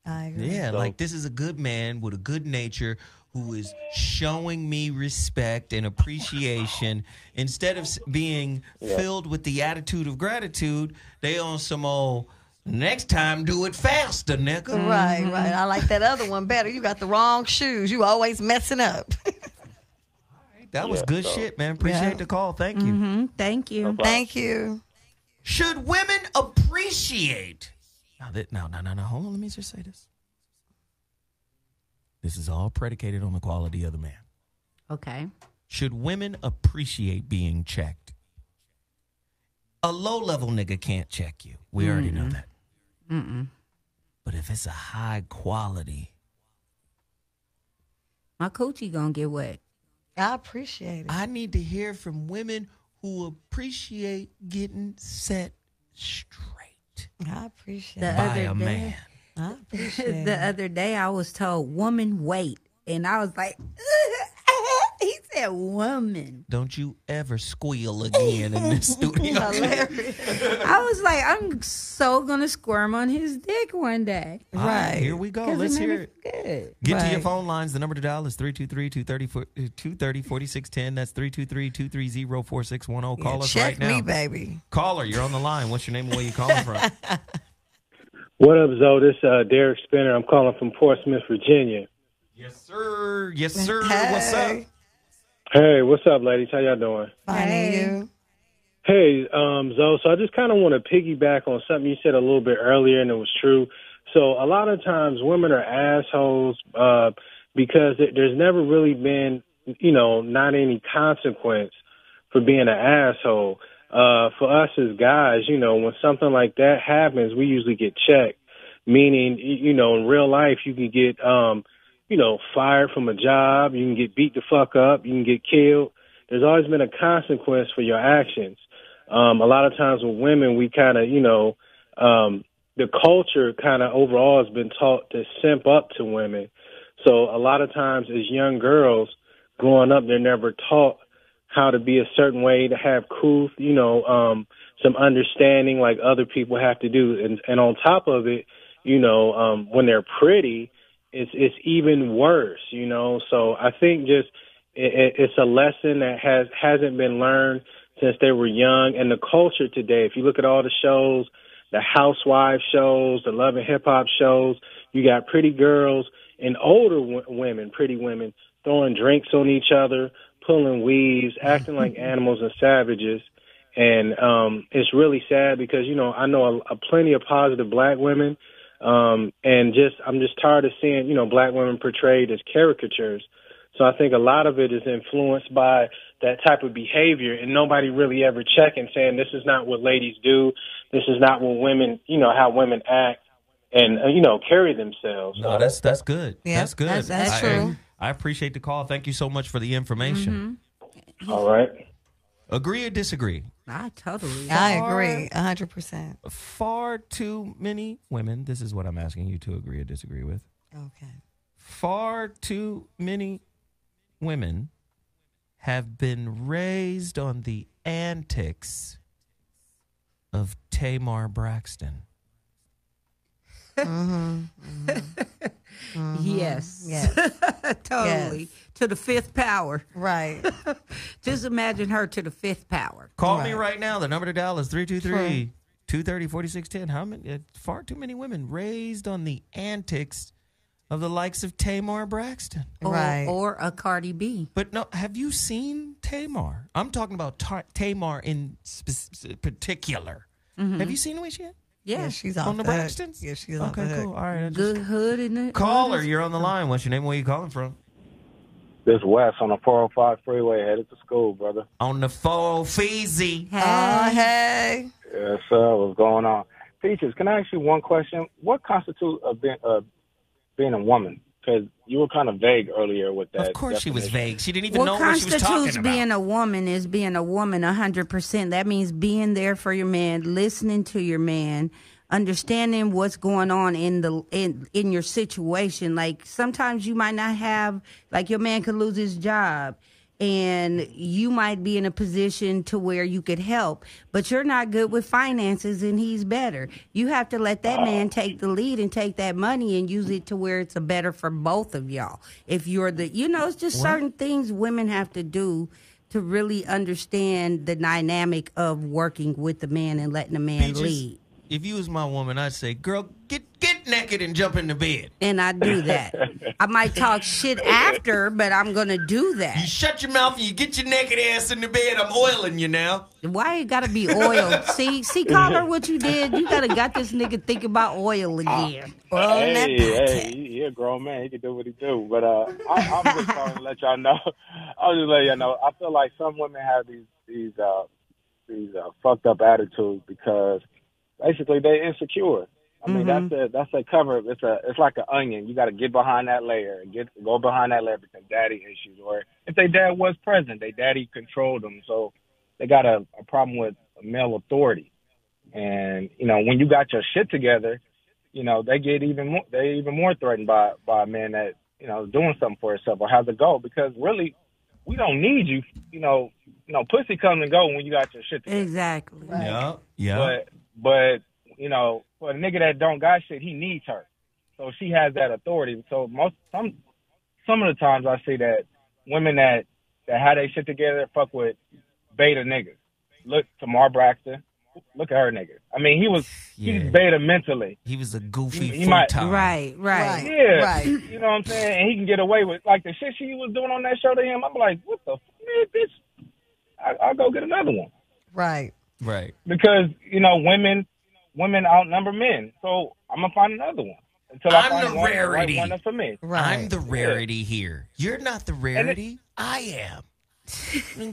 I agree. Yeah, like this is a good man with a good nature who is showing me respect and appreciation. Instead of being filled with the attitude of gratitude, they on some old, next time do it faster, nigga. Right, right. I like that other one better. You got the wrong shoes. You always messing up. That was good shit, man. Appreciate the call. Thank you. Mm-hmm. Thank you. Thank you. Should women appreciate? Now, hold on. Let me just say this. This is all predicated on the quality of the man. Okay. Should women appreciate being checked? A low-level nigga can't check you. We already know that. Mm-mm. But if it's a high quality, my coochie gonna get wet. I appreciate it. I need to hear from women who appreciate getting set straight. I appreciate The it. By other a day- man. I appreciate The it. other day I was told, woman, wait. And I was like, he said, woman. Don't you ever squeal again in this studio. I was like, I'm so going to squirm on his dick one day. All right, here we go. 'Cause Let's made hear me it. feel good. Get to your Right. phone lines. The number to dial is 323-230-4610. That's 323-230-4610. Call us Check right now. me, baby. Caller, you're on the line. What's your name and where you calling from? What up, Zoe? This Derek Spinner. I'm calling from Portsmouth, Virginia. Yes, sir. Yes, sir. What's up? Hey, what's up, ladies? How y'all doing? Finding you. Hey, Zoe. So I just kind of want to piggyback on something you said a little bit earlier, and it was true. So a lot of times women are assholes because there's never really been, not any consequence for being an asshole. For us as guys, when something like that happens, we usually get checked. Meaning, in real life, you can get, fired from a job. You can get beat the fuck up. You can get killed. There's always been a consequence for your actions. A lot of times with women, we kind of, the culture kind of overall has been taught to simp up to women. So a lot of times as young girls growing up, they're never taught how to be a certain way, to have cool, some understanding like other people have to do. And on top of it, when they're pretty, it's even worse, So I think just it's a lesson that hasn't been learned since they were young. And the culture today, if you look at all the shows, the housewife shows, the love and hip hop shows, you got pretty girls and older women, pretty women, throwing drinks on each other, pulling weaves, acting like animals and savages. And it's really sad because, I know a plenty of positive black women. And I'm just tired of seeing, black women portrayed as caricatures. So I think a lot of it is influenced by that type of behavior, and nobody really ever checking, saying this is not what ladies do. This is not what women, how women act and, carry themselves. No, that's good. Yeah, That's good. that's true. I appreciate the call. Thank you so much for the information. All right. Agree or disagree? I totally I agree 100%. Far too many women, this is what I'm asking you to agree or disagree with. Okay. Far too many women have been raised on the antics of Tamar Braxton. Yes. Yes. Totally. Yes. To the fifth power. Right. Just imagine her to the fifth power. Call me right now. The number to dial is 323-230-4610. How many? Far too many women raised on the antics of the likes of Tamar Braxton. Or a Cardi B. But no, have you seen Tamar? I'm talking about Tamar in particular. Have you seen the way she is? Yeah, she's on the the hook. Braxtons? Yeah, she's on the Okay, hook. cool. All right. Good hood in it. Caller, you're on the line. What's your name? Where you calling from? This Wes on the 405 freeway headed to school, brother. On the 405 Feezy. Hey. Yes, sir. What's going on? Peaches, can I ask you one question? What constitutes being a woman? Because you were kind of vague earlier with that. Of course she was definition. vague. She didn't even know what she was talking constitutes about. being a woman is being a woman 100%. That means being there for your man, listening to your man, understanding what's going on in your situation. Like sometimes you might not have, like your man could lose his job and you might be in a position to where you could help, but you're not good with finances and he's better. You have to let that man take the lead and take that money and use it to where it's a better for both of y'all. If you're it's just certain things women have to do to really understand the dynamic of working with the man and letting the man Peaches, lead. If you was my woman, I'd say, girl, get naked and jump in the bed. And I do that. I might talk shit after, but I'm going to do that. You shut your mouth and you get your naked ass in the bed. I'm oiling you now. Why it gotta be oil? See, caller, what you did? You got this nigga thinking about oil again. He a grown man. He can do what he do. But I'm just calling to let y'all know. I'll just let y'all know. I feel like some women have these fucked up attitudes because basically they're insecure. I mean, that's a cover. It's like an onion. You got to get behind that layer and go behind that layer because daddy issues. Or if their dad was present, their daddy controlled them, so they got a problem with male authority. And when you got your shit together, they get they're even more threatened by a man that doing something for himself or has a goal, because really we don't need you. Pussy comes and go when you got your shit together. Exactly. Right. Yeah. But for a nigga that don't got shit, he needs her. So she has that authority. So some of the times I see that women that have their shit together fuck with beta niggas. Look, Tamar Braxton. Look at her nigga. I mean, he's beta mentally. He was a goofy futon. Right. Yeah. Right. You know what I'm saying? And he can get away with, like, the shit she was doing on that show to him. I'm like, what the man, bitch? I'll go get another one. Right. Because, women outnumber men. So I'm going to find another one. Until I find the rarity. The right one that's for me. Right. I'm the rarity here. You're not the rarity. I am.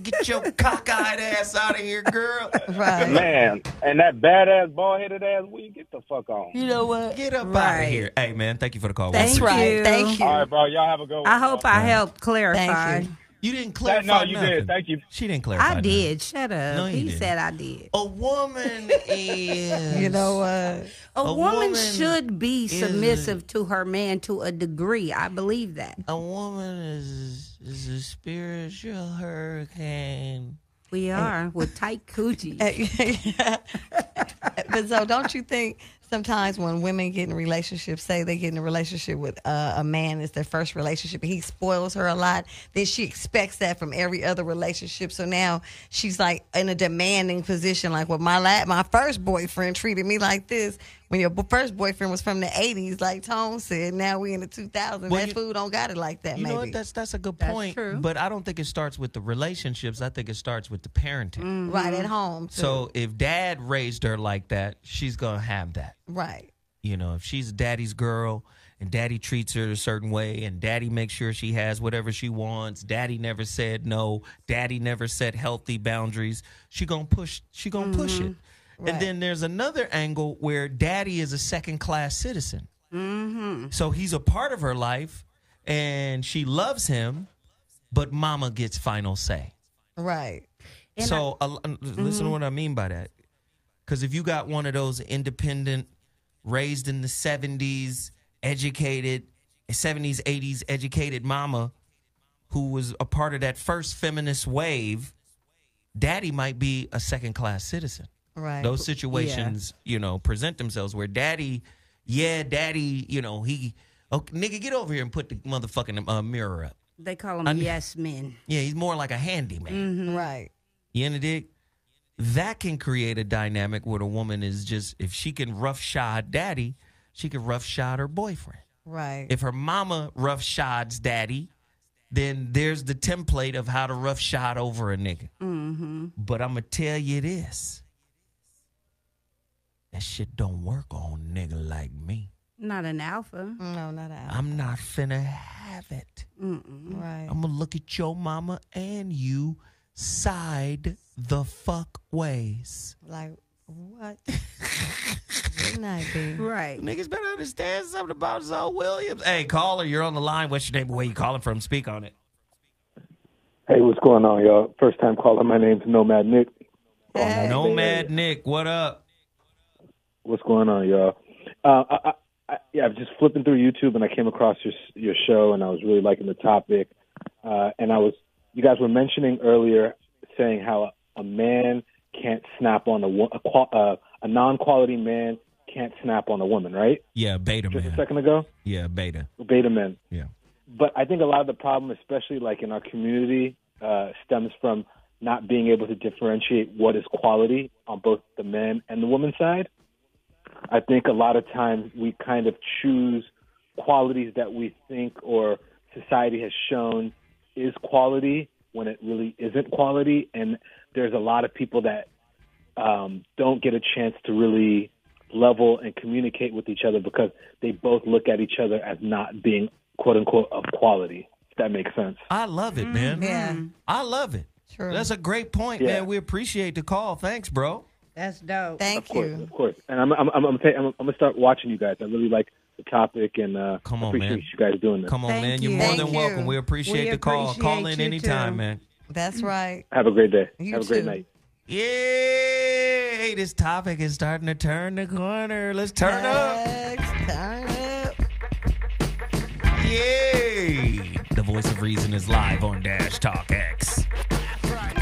Get your cockeyed ass out of here, girl. Right. Man, and that badass, bald-headed ass weed, get the fuck on. You know what? Get up out of here. Hey, man, thank you for the call. Thank you. Thank you. All right, bro. Y'all have a good one. I hope I helped clarify. Thank you. You didn't clarify No, you nothing. did. Thank you. She didn't clarify I nothing. did. Shut up. No, you He didn't. said I did. A woman is... You know what? A woman woman should be is- submissive to her man to a degree. I believe that. A woman is a spiritual hurricane. We are with tight coochie. But so don't you think sometimes when women get in relationships, say they get in a relationship with a man, it's their first relationship, and he spoils her a lot, then she expects that from every other relationship. So now she's like in a demanding position, like, well, my first boyfriend treated me like this. When your first boyfriend was from the 80s, like Tone said, now we in the 2000s. Well, that food don't got it like that, You maybe. know what? That's a good That's point. true. But I don't think it starts with the relationships. I think it starts with the parenting. Right, at home, too. So if dad raised her like that, she's going to have that. Right. If she's daddy's girl and daddy treats her a certain way and daddy makes sure she has whatever she wants, daddy never said no, daddy never set healthy boundaries, she going to push it. Right. And then there's another angle where daddy is a second-class citizen. Mm-hmm. So he's a part of her life and she loves him, but mama gets final say. Right. And So listen to what I mean by that. Because if you got one of those independent, raised in the 70s, educated, 70s, 80s, educated mama who was a part of that first feminist wave, daddy might be a second-class citizen. Right. Those situations, present themselves where daddy, he, nigga, get over here and put the motherfucking mirror up. They call them yes men. Yeah, he's more like a handyman. Mm-hmm. Right. You in the dig? That can create a dynamic where the woman is just, if she can roughshod daddy, she can roughshod her boyfriend. Right. If her mama roughshods daddy, then there's the template of how to roughshod over a nigga. Mm-hmm. But I'm going to tell you this. That shit don't work on a nigga like me. Not an alpha. No, not an alpha. I'm not finna have it. Mm-mm. Right. I'm gonna look at your mama and you side the fuck ways. Like, what? Good night, baby. Right. Niggas better understand something about Zoe Williams. Hey, caller, you're on the line. What's your name? Where you calling from? Speak on it. Hey, what's going on, y'all? First time caller. My name's Nomad Nick. Hey. Nomad Nick, what up? What's going on, y'all? I was just flipping through YouTube and I came across your show and I was really liking the topic. And you guys were mentioning earlier, saying how a man can't snap on a non-quality man can't snap on a woman, right? Yeah, beta Just man. a second ago. Yeah, beta. Beta men. Yeah. But I think a lot of the problem, especially like in our community, stems from not being able to differentiate what is quality on both the men and the woman side. I think a lot of times we kind of choose qualities that we think or society has shown is quality when it really isn't quality. And there's a lot of people that don't get a chance to really level and communicate with each other because they both look at each other as not being, quote unquote, of quality, if that makes sense. I love it, man. Yeah. I love it. True. That's a great point, Yeah. man. We appreciate the call. Thanks, bro. That's dope. Thank Of course. And I'm gonna start watching you guys. I really like the topic, and Come on, appreciate man. you guys doing this. Come on, Thank man. you. You're more Thank than you. welcome. We appreciate We the call. appreciate Call in you, anytime, too. man. That's right. Have a great day. You Have a great too. night. Yay! This topic is starting to turn the corner. Let's turn up. Turn up. Yay! The voice of reason is live on Dash Talk X.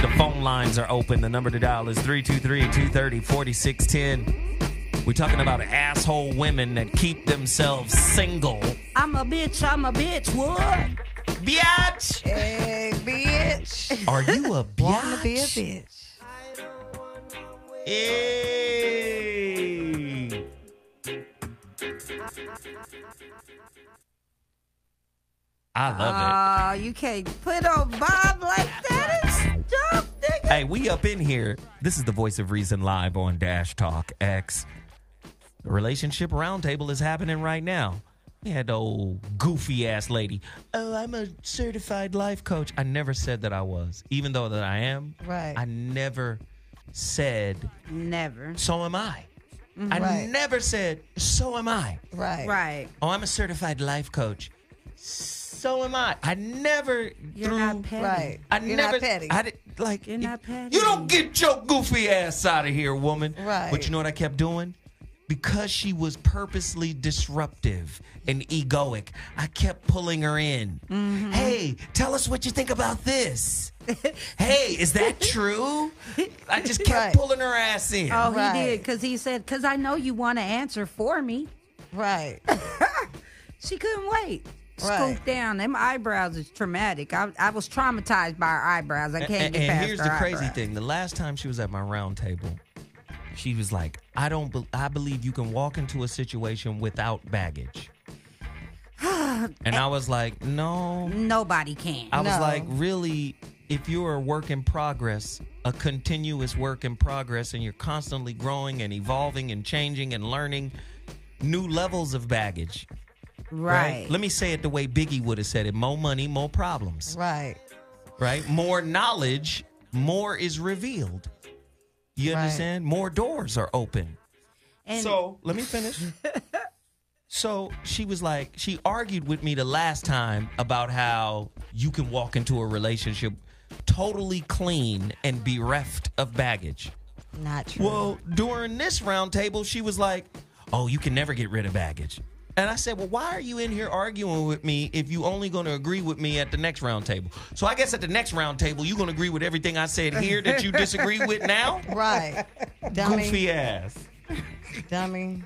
The phone lines are open. The number to dial is 323-230-4610. We're talking about asshole women that keep themselves single. I'm a bitch. What? Biatch! Hey, bitch. Are you a Wanna be a biatch? bitch. Hey! I love You can't put on Bob like that. It's dope, nigga. it. Hey, we up in here. This is the voice of reason live on Dash Talk X. The relationship roundtable is happening right now. We had the old goofy ass lady. Oh, I'm a certified life coach. I never said that I was, even though that I am. Right. I never said. Never. So am I. I Right. never said. So am I. Right. Right. Oh, I'm a certified life coach. So am I. I never You're threw. not petty. Right. I You're never. not petty. I did, like. You're not petty. You don't get your goofy ass out of here, woman. Right. But you know what I kept doing? Because she was purposely disruptive and egoic, I kept pulling her in. Mm-hmm. Hey, tell us what you think about this. Hey, is that true? I just kept Right. pulling her ass in. Oh, he Right. did, because he said, because I know you want to answer for me. Right. She couldn't wait. Right. Scoop down. Them eyebrows is traumatic. I was traumatized by her eyebrows. I can't get And past here's her the crazy eyebrows. thing. The last time she was at my round table, she was like, I believe you can walk into a situation without baggage. And I was like, no. Nobody can. I was No. like, really, if you're a work in progress, a continuous work in progress, and you're constantly growing and evolving and changing and learning new levels of baggage. Right. Let me say it the way Biggie would have said it. More money, more problems. Right. Right? More knowledge, more is revealed. You Right. understand? More doors are open. And So, let me finish. So, she was like, she argued with me the last time about how you can walk into a relationship totally clean and bereft of baggage. Not true. Well, during this round table, she was like, oh, you can never get rid of baggage. And I said, well, why are you in here arguing with me if you only going to agree with me at the next round table? So I guess at the next round table, you're going to agree with everything I said here that you disagree with now? Right. Dummy. Goofy ass. Dummy.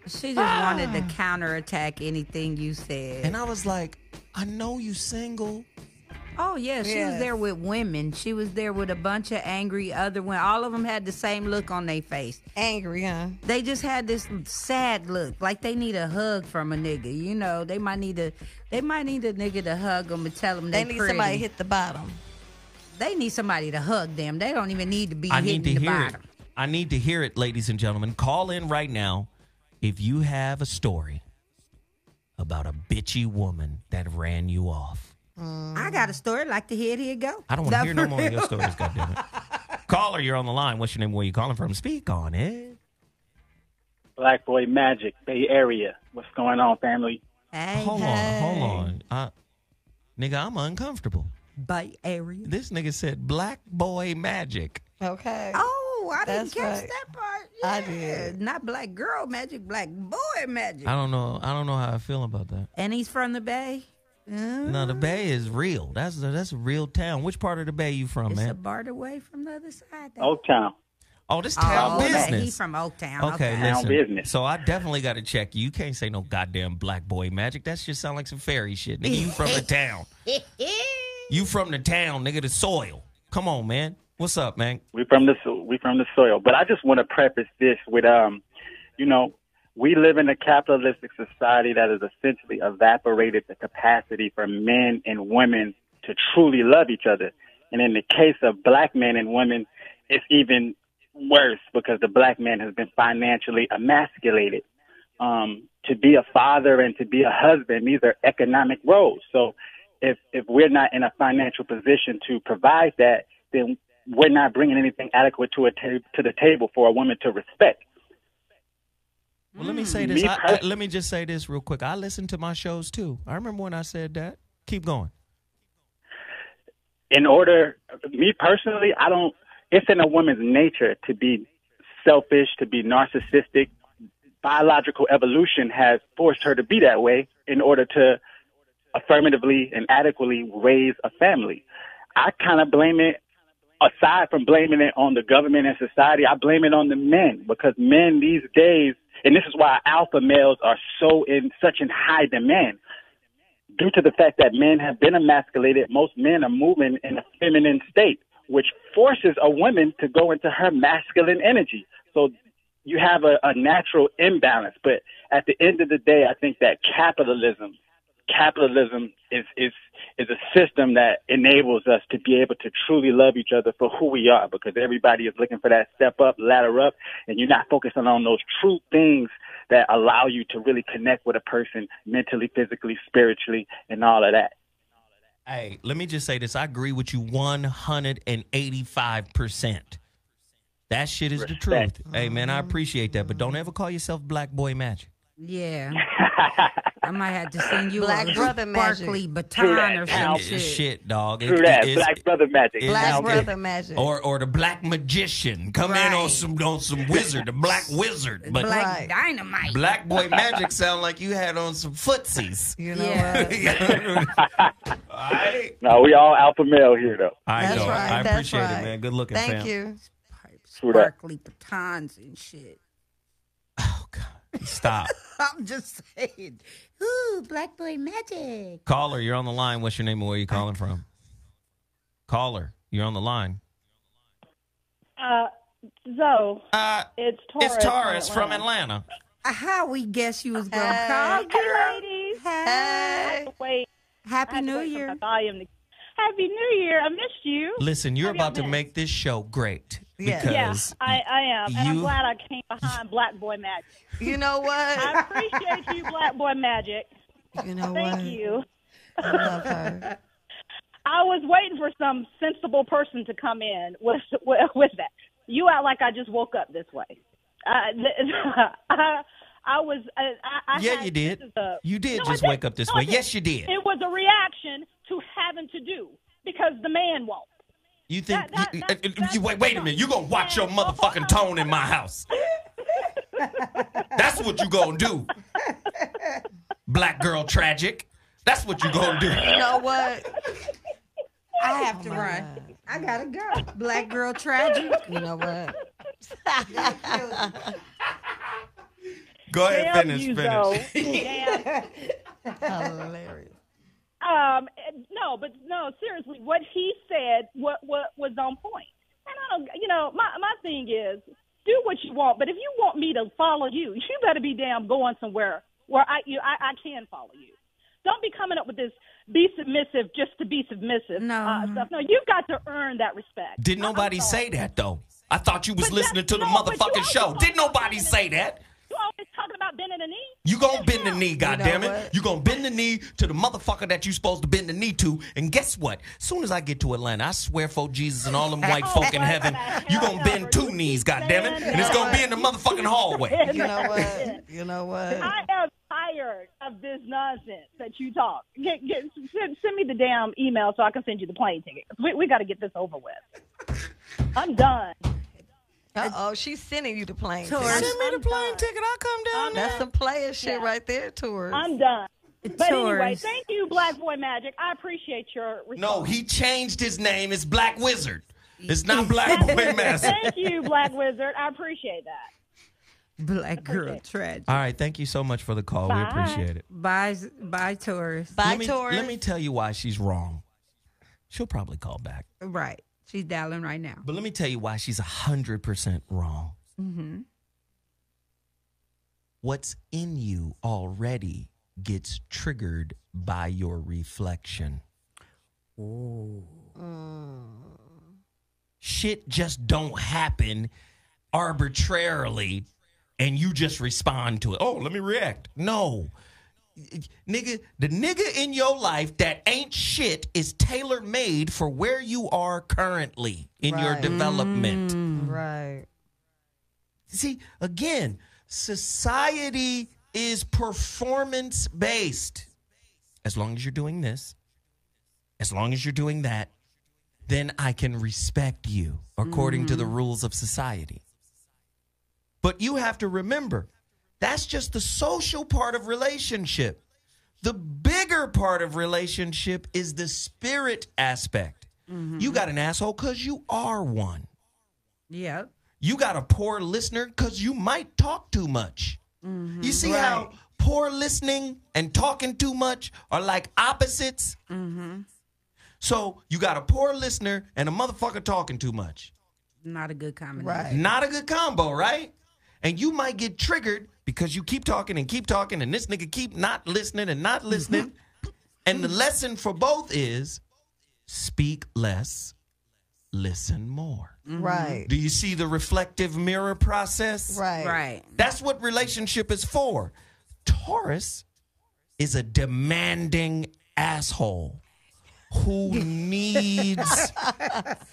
she just wanted to counterattack anything you said. And I was like, I know you single. Oh, yeah, she was Yes. there with women. She was there with a bunch of angry other women. All of them had the same look on their face. Angry, huh? They just had this sad look, like they need a hug from a nigga. You know, they might need a nigga to hug them and tell them They they need pretty. somebody to hit the bottom. They need somebody to hug them. They don't even need to be I hitting need to the hear bottom. it. I need to hear it, ladies and gentlemen. Call in right now if you have a story about a bitchy woman that ran you off. I got a story. I'd like to hear it. Here you go. I don't want to hear no more of your stories, goddammit. Caller, you're on the line. What's your name? Where you calling from? Speak on it. Black Boy Magic, Bay Area. What's going on, family? Hey, Hold on. Nigga, I'm uncomfortable. Bay Area. This nigga said black boy magic. Okay. Oh, I didn't That's catch right. that part. I Yeah. did. Not black girl magic, black boy magic. I don't know how I feel about that. And he's from the Bay. No, the Bay is real. That's a real town. Which part of the Bay you from, It's man? a barred away from the other side. Oaktown. Oh, this town business. He's from Oaktown. Okay, Town listen. business. So I definitely got to check you. You can't say no goddamn black boy magic. That just sound like some fairy shit. Nigga, you from the town. You from the town, nigga, the soil. Come on, man. What's up, man? We from the soil. But I just want to preface this with, we live in a capitalistic society that has essentially evaporated the capacity for men and women to truly love each other. And in the case of black men and women, it's even worse because the black man has been financially emasculated. To be a father and to be a husband, these are economic roles. So if we're not in a financial position to provide that, then we're not bringing anything adequate to to the table for a woman to respect. Well, let me say this. Let me just say this real quick. I listen to my shows too. I remember when I said that. Keep going. Me personally, it's in a woman's nature to be selfish, to be narcissistic. Biological evolution has forced her to be that way in order to affirmatively and adequately raise a family. I kind of blame it, aside from blaming it on the government and society, I blame it on the men, because men these days, and this is why alpha males are such in high demand, due to the fact that men have been emasculated. Most men are moving in a feminine state, which forces a woman to go into her masculine energy. So you have a natural imbalance. But at the end of the day, I think that capitalism is a system that enables us to be able to truly love each other for who we are, because everybody is looking for that step up, ladder up, and you're not focusing on those true things that allow you to really connect with a person mentally, physically, spiritually, and all of that. Hey, let me just say this. I agree with you 185%. That shit is the truth. Hey, man, I appreciate that, but don't ever call yourself Black Boy Magic. Yeah. I might have to send you Black a brother sparkly magic. baton or some shit. Shit, dog. True that. Black brother magic. Black brother magic. Or the black magician. Come in on some wizard, the black wizard. But Black dynamite. Black boy magic sound like you had on some footsies. You know what? All right. No, we all alpha male here, though. I know. right, I that's appreciate right. it, man. Good looking, Thank fam. you. Sparkly batons and shit. Oh, God. Stop. I'm just saying. Ooh, Black Boy Magic. Caller, you're on the line. What's your name and where are you calling from? Caller, you're on the line. Zoe. It's Taurus. It's Taurus from Atlanta. How we guess you was going to call, girl? Hey, ladies. Hey. Wait. Happy New Year. Happy New Year. I missed you. Listen, you're about to make this show great. Yes. Because I am. And I'm glad I came behind Black Boy Magic. You know what? I appreciate you, Black Boy Magic. You know Thank what? you. I love her. I was waiting for some sensible person to come in with that. You act like I just woke up this way. You did. You did just wake up this way. Yes, you did. It was a reaction to having to do because the man won't. You think? Wait a minute. You gonna watch your motherfucking tone in my house? That's what you gonna do. Black girl tragic. That's what you gonna do. You know what? I have to run. I gotta go. Black girl tragic. You know what? Go ahead, Damn finish. you, Damn. Hilarious. No, seriously, what he said what was on point. And I don't, my thing is, do what you want, but if you want me to follow you, you better be damn going somewhere where I can follow you. Don't be coming up with this be submissive just to be submissive stuff. No, you've got to earn that respect. Did nobody say that though? I thought you was listening to the motherfucking show. Did nobody say that? You always talking about bending the knee. You gonna bend the knee, goddammit. what? You gonna bend the knee to the motherfucker that you supposed to bend the knee to. And guess what? Soon as I get to Atlanta, I swear for Jesus and all them white folk in heaven, you gonna bend two knees, goddammit. And it's gonna be in the motherfucking hallway. You know what? You know what? I am tired of this nonsense that you talk. Send me the damn email so I can send you the plane ticket. We got to get this over with. I'm done. Uh-oh, she's sending you the plane Taurus. ticket. Send me the plane ticket. I'll come down there. That's some player shit right there, Taurus. I'm done. But anyway, Taurus. thank you, Black Boy Magic. I appreciate your response. No, he changed his name. It's Black Wizard. It's not Black Boy Master. Thank you, Black Wizard. I appreciate that. Black girl tragic. All right, thank you so much for the call. Bye. We appreciate it. Bye, Taurus. Bye, Let Taurus. me tell you why she's wrong. She'll probably call back. Right. She's dialing right now. But let me tell you why she's 100% wrong. Mm-hmm. What's in you already gets triggered by your reflection. Shit just don't happen arbitrarily and you just respond to it. Oh, let me react. No. nigga, the nigga in your life that ain't shit is tailor made for where you are currently in your development. Right. See, again, society is performance based. As long as you're doing this, as long as you're doing that, then I can respect you according to the rules of society. But you have to remember, that's just the social part of relationship. The bigger part of relationship is the spirit aspect. You got an asshole because you are one. Yeah. You got a poor listener because you might talk too much. You see how poor listening and talking too much are like opposites? So you got a poor listener and a motherfucker talking too much. Not a good combination. Right. Not a good combo, right? And you might get triggered because you keep talking, and this nigga keep not listening and not listening. And the lesson for both is speak less, listen more. Right. Do you see the reflective mirror process? Right. Right. That's what relationship is for. Taurus is a demanding asshole who needs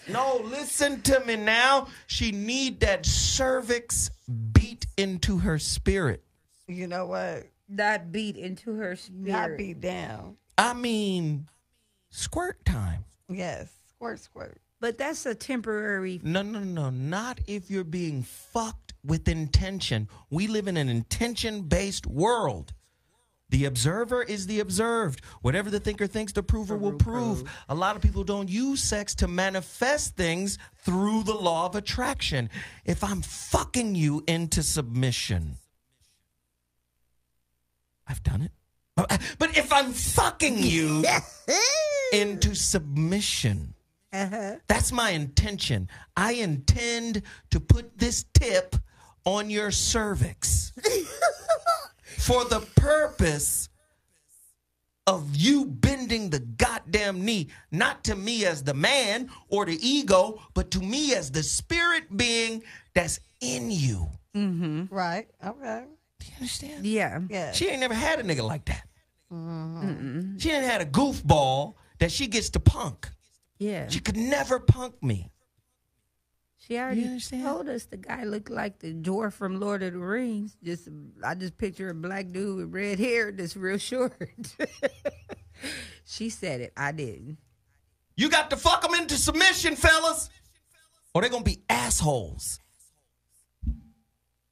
no, listen to me now. She need that cervix beat into her spirit. You know what? Not beat into her spirit. Not beat down. I mean, squirt time. Yes. Squirt, squirt. But that's a temporary. No. Not if you're being fucked with intention. We live in an intention-based world. The observer is the observed. Whatever the thinker thinks, the prover will prove. A lot of people don't use sex to manifest things through the law of attraction. If I'm fucking you into submission, I've done it. But if I'm fucking you into submission, that's my intention. I intend to put this tip on your cervix for the purpose of you bending the goddamn knee, not to me as the man or the ego, but to me as the spirit being that's in you. Right. Okay. Do you understand? Yeah. Yeah. She ain't never had a nigga like that. She ain't had a goofball that she gets to punk. Yeah. She could never punk me. She You already understand? told us the guy looked like the dwarf from Lord of the Rings. I just picture a black dude with red hair that's real short. She said it. I didn't. You got to fuck them into submission, fellas, or they're going to be assholes.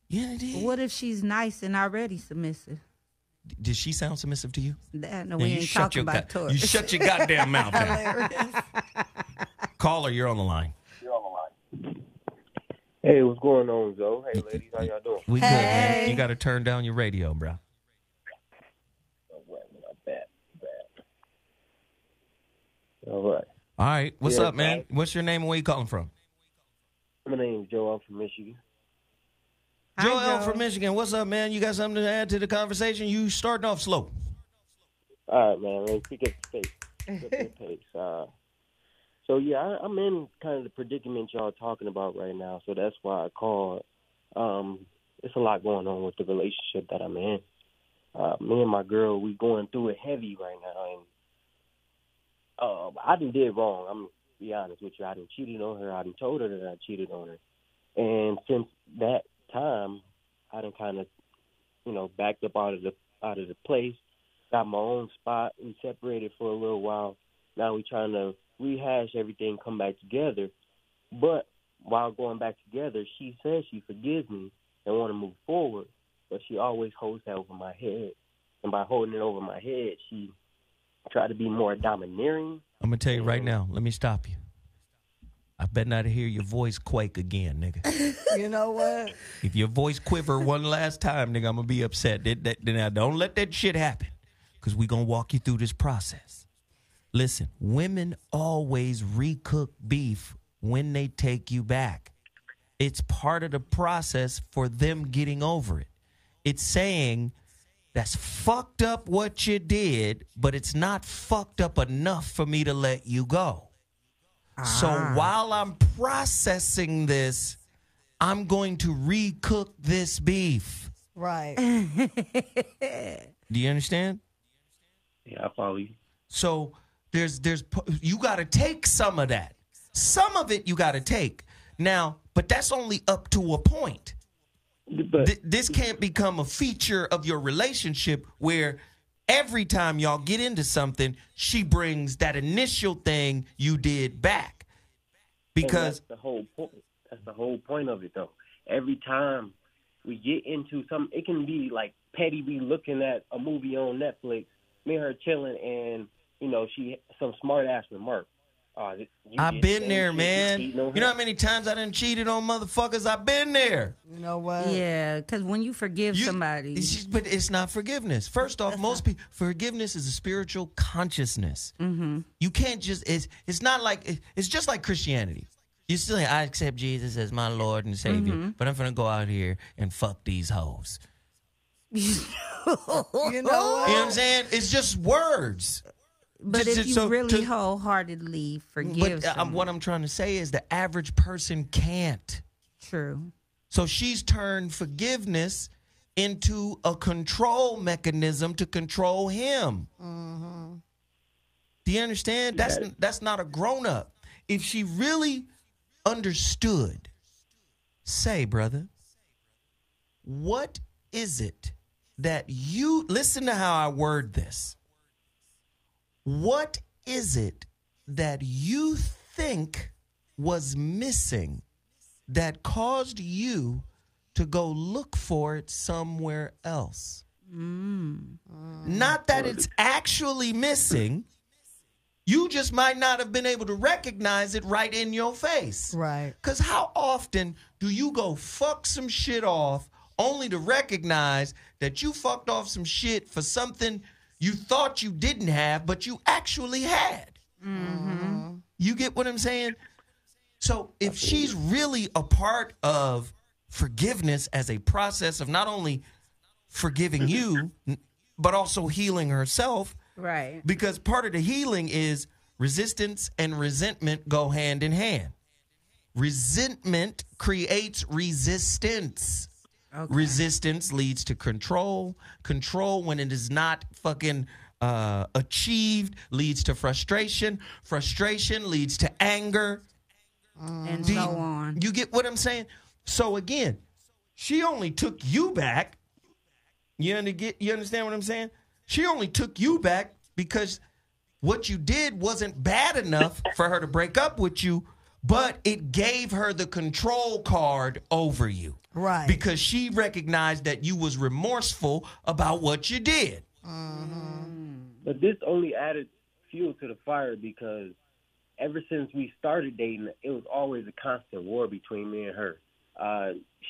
Yeah, it is. What if she's nice and already submissive? Did she sound submissive to you? No, Then we you ain't shut talking your about Taurus. You shut your goddamn mouth now. Caller, you're on the line. Hey, what's going on, Zoe? Hey, ladies, how y'all doing? We good, man. You got to turn down your radio, bro. All right. All right. What's Yeah, up, man? What's your name and where you calling from? My name's Joe. I'm from Michigan. Joel from Michigan. What's up, man? You got something to add to the conversation? You starting off slow. All right, man. Let's pick up the pace. Pick up the pace. So, yeah, I'm in kind of the predicament y'all talking about right now, so that's why I called. It's a lot going on with the relationship that I'm in. Me and my girl, we going through it heavy right now, and I done did wrong. I'm going to be honest with you. I done cheated on her. I done told her that I cheated on her. And since that time, I done kind of, backed up out of the place, got my own spot. We separated for a little while. Now we trying to rehash everything, come back together. But while going back together, she says she forgives me and want to move forward, but she always holds that over my head. And by holding it over my head, she tried to be more domineering. I'm going to tell you right now. Let me stop you. I better not hear your voice quake again, nigga. You know what? If your voice quiver one last time, nigga, I'm going to be upset. Now, don't let that shit happen, because we're going to walk you through this process. Listen, women always recook beef when they take you back. It's part of the process for them getting over it. It's saying, that's fucked up what you did, but it's not fucked up enough for me to let you go. So while I'm processing this, I'm going to recook this beef. Right. Do you understand? Yeah, I follow you. So there's you got to take some of that. Some of it you got to take. Now, but that's only up to a point. But this can't become a feature of your relationship where every time y'all get into something, she brings that initial thing you did back. Because that's the whole point. That's the whole point of it, though. Every time we get into something, it can be like petty. We looking at a movie on Netflix, me and her chilling, and she some smart ass remark. I've been there, man. You know how many times I done cheated on motherfuckers? I've been there. You know what? Yeah, because when you forgive somebody. But it's not forgiveness. First off, most people, forgiveness is a spiritual consciousness. Mm-hmm. You can't just, it's not like, it's just like Christianity. You still say, I accept Jesus as my Lord and Savior, but I'm going to go out here and fuck these hoes. You know what? You know what I'm saying? It's just words. But if you really wholeheartedly forgive what I'm trying to say is the average person can't. True. So she's turned forgiveness into a control mechanism to control him. Mm-hmm. Do you understand? That's not a grown-up. If she really understood, say, brother, what is it that you, listen to how I word this. What is it that you think was missing that caused you to go look for it somewhere else? Not that it's actually missing. You just might not have been able to recognize it right in your face. Right. Because how often do you go fuck some shit off only to recognize that you fucked off some shit for something you thought you didn't have, but you actually had? Mm-hmm. You get what I'm saying? So if she's really a part of forgiveness as a process of not only forgiving you, but also healing herself, right? Because part of the healing is resistance and resentment go hand in hand. Resentment creates resistance. Okay. Resistance leads to control. Control, when it is not fucking achieved, leads to frustration. Frustration leads to anger. And so on. You get what I'm saying? So again, she only took you back. You understand what I'm saying? She only took you back because what you did wasn't bad enough for her to break up with you, but it gave her the control card over you. Right. Because she recognized that you was remorseful about what you did. But this only added fuel to the fire because ever since we started dating, it was always a constant war between me and her.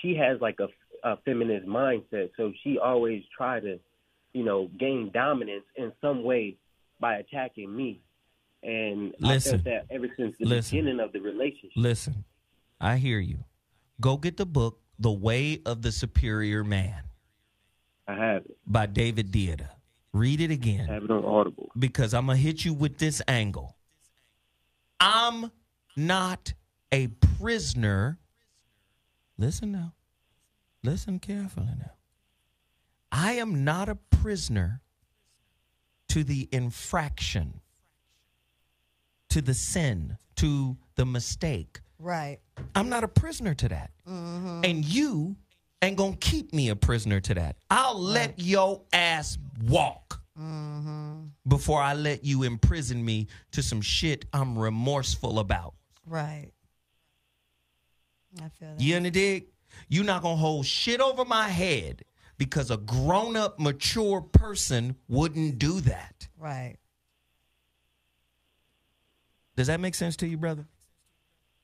She has like a feminist mindset, so she always tried to, gain dominance in some way by attacking me. And I felt that ever since the beginning of the relationship. Listen, I hear you. Go get the book, The Way of the Superior Man. I have it. By David Deida. Read it again. I have it on Audible. Because I'm going to hit you with this angle. I'm not a prisoner. Listen now. Listen carefully now. I am not a prisoner to the infraction, to the sin, to the mistake. Right. I'm not a prisoner to that. Mm-hmm. And you ain't going to keep me a prisoner to that. I'll let your ass walk before I let you imprison me to some shit I'm remorseful about. Right. I feel that. You in the dig? You're not going to hold shit over my head because a grown-up, mature person wouldn't do that. Right. Does that make sense to you, brother?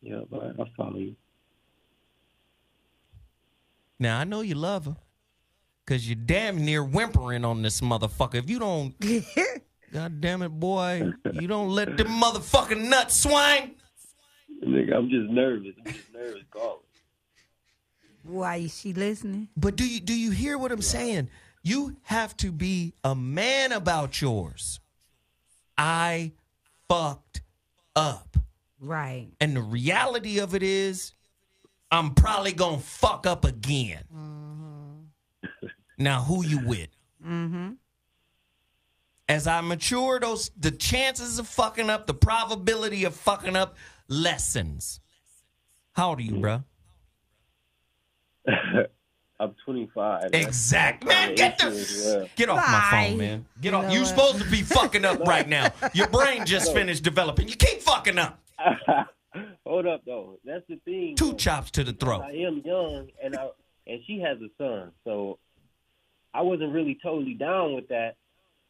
Yeah, but I follow you. Now, I know you love her because you're damn near whimpering on this motherfucker. If you don't, God damn it, boy, you don't let them motherfucking nuts swing. Nigga, I'm just nervous. Calling. Why is she listening? But do you hear what I'm saying? You have to be a man about yours. I fucked up. Right. And the reality of it is, I'm probably going to fuck up again. Now, who you with? As I mature, the chances of fucking up, the probability of fucking up lessens. How old are you, bro? I'm 25. Exactly. Man, get off my Bye. phone, man. Get off. You supposed to be fucking up right now. Your brain just finished developing. You keep fucking up. Hold up, though. That's the thing. Two chops to the throat. I am young, and she has a son, so I wasn't really totally down with that.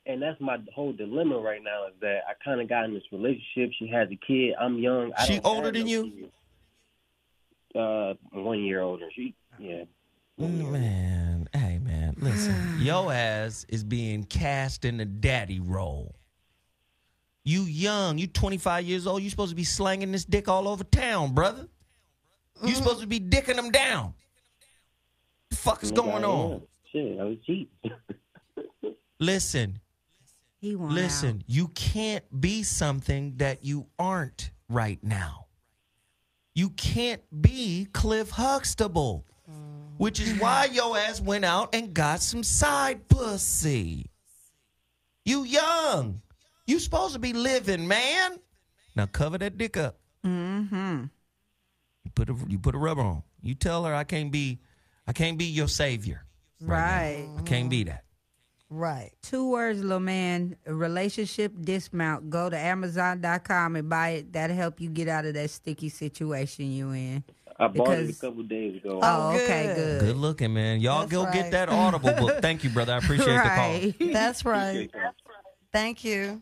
And that's my whole dilemma right now is that I kind of got in this relationship. She has a kid. I'm young. She older than you? Kids. 1 year older. Man, hey, man, listen. Your ass is being cast in the daddy role. You young. You 25 years old. You supposed to be slanging this dick all over town, brother. You supposed to be dicking them down. What the fuck is going on? Shit, I was cheap. Listen. Listen, you can't be something that you aren't right now. You can't be Cliff Huxtable, which is why your ass went out and got some side pussy. You young. You supposed to be living, man. Now cover that dick up. Mm-hmm. You put a rubber on. You tell her I can't be your savior. Right. I can't be that. Right. 2 words, little man. A relationship dismount. Go to Amazon.com and buy it. That'll help you get out of that sticky situation you in. I bought it a couple days ago. Oh, okay, good. Good looking, man. Y'all That's go right. get that Audible book. Thank you, brother. I appreciate the call. That's right. Thank you.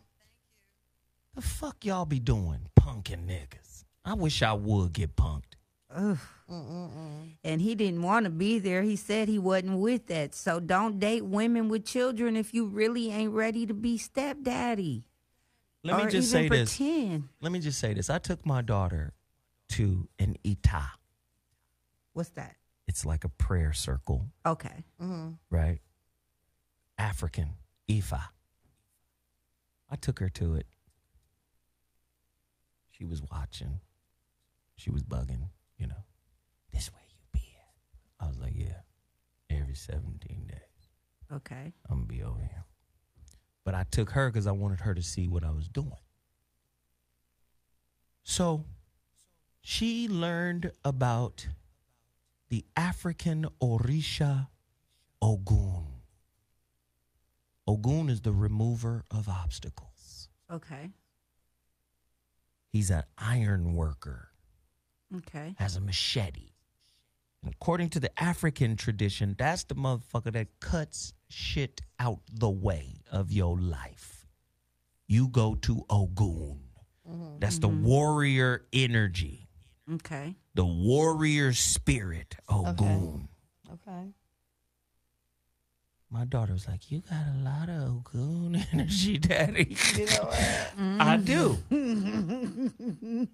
The fuck y'all be doing, punking niggas? I wish I would get punked. Ugh. And he didn't want to be there. He said he wasn't with that. So don't date women with children if you really ain't ready to be stepdaddy. Let me Or just even say this. pretend. Let me just say this. I took my daughter to an Ita. What's that? It's like a prayer circle, Okay. right? African, Ifa. I took her to it. She was watching. She was bugging, you know. This way you be at. I was like, yeah, every 17 days. Okay. I'm going to be over here. But I took her because I wanted her to see what I was doing. So she learned about the African Orisha Ogun. Ogun is the remover of obstacles. Okay. He's an iron worker, Okay. has a machete. And according to the African tradition, that's the motherfucker that cuts shit out the way of your life. You go to Ogun. That's the warrior energy. Okay. The warrior spirit, Ogun. Okay. My daughter was like, you got a lot of Ogun energy, Daddy. You know what? I do.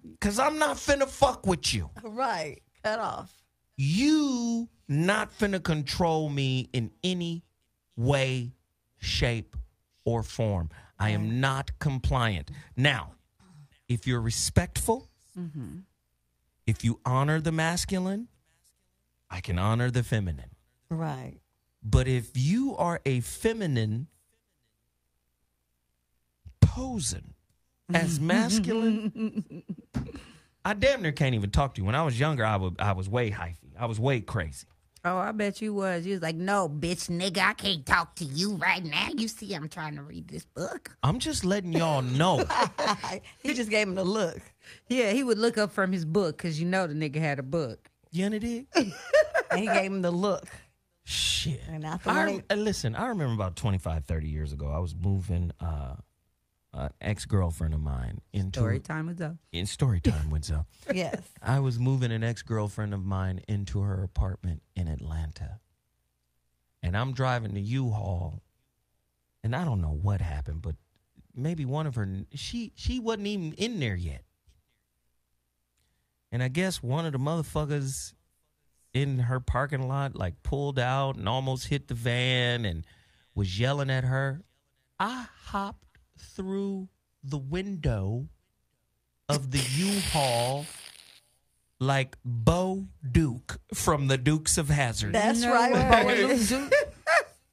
Because I'm not finna fuck with you. Right. Cut off. You not finna control me in any way, shape, or form. I am not compliant. Now, if you're respectful, if you honor the masculine, I can honor the feminine. Right. But if you are a feminine posing as masculine, I damn near can't even talk to you. When I was younger, I was way hyphy. I was way crazy. Oh, I bet you was. You was like, no, bitch, nigga, I can't talk to you right now. You see, I'm trying to read this book. I'm just letting y'all know. He just gave him the look. Yeah, he would look up from his book because you know the nigga had a book. You know dig? And he gave him the look. Shit. And after when Listen, I remember about 25, 30 years ago, I was moving an ex-girlfriend of mine into... Story time with Zoe. In story time with Zoe. Yes. I was moving an ex-girlfriend of mine into her apartment in Atlanta. And I'm driving the U-Haul, and I don't know what happened, but maybe one of her... She wasn't even in there yet. And I guess one of the motherfuckers in her parking lot, like, pulled out and almost hit the van and was yelling at her. I hopped through the window of the U-Haul like Bo Duke from the Dukes of Hazzard. That's right. Bo and Luke Duke.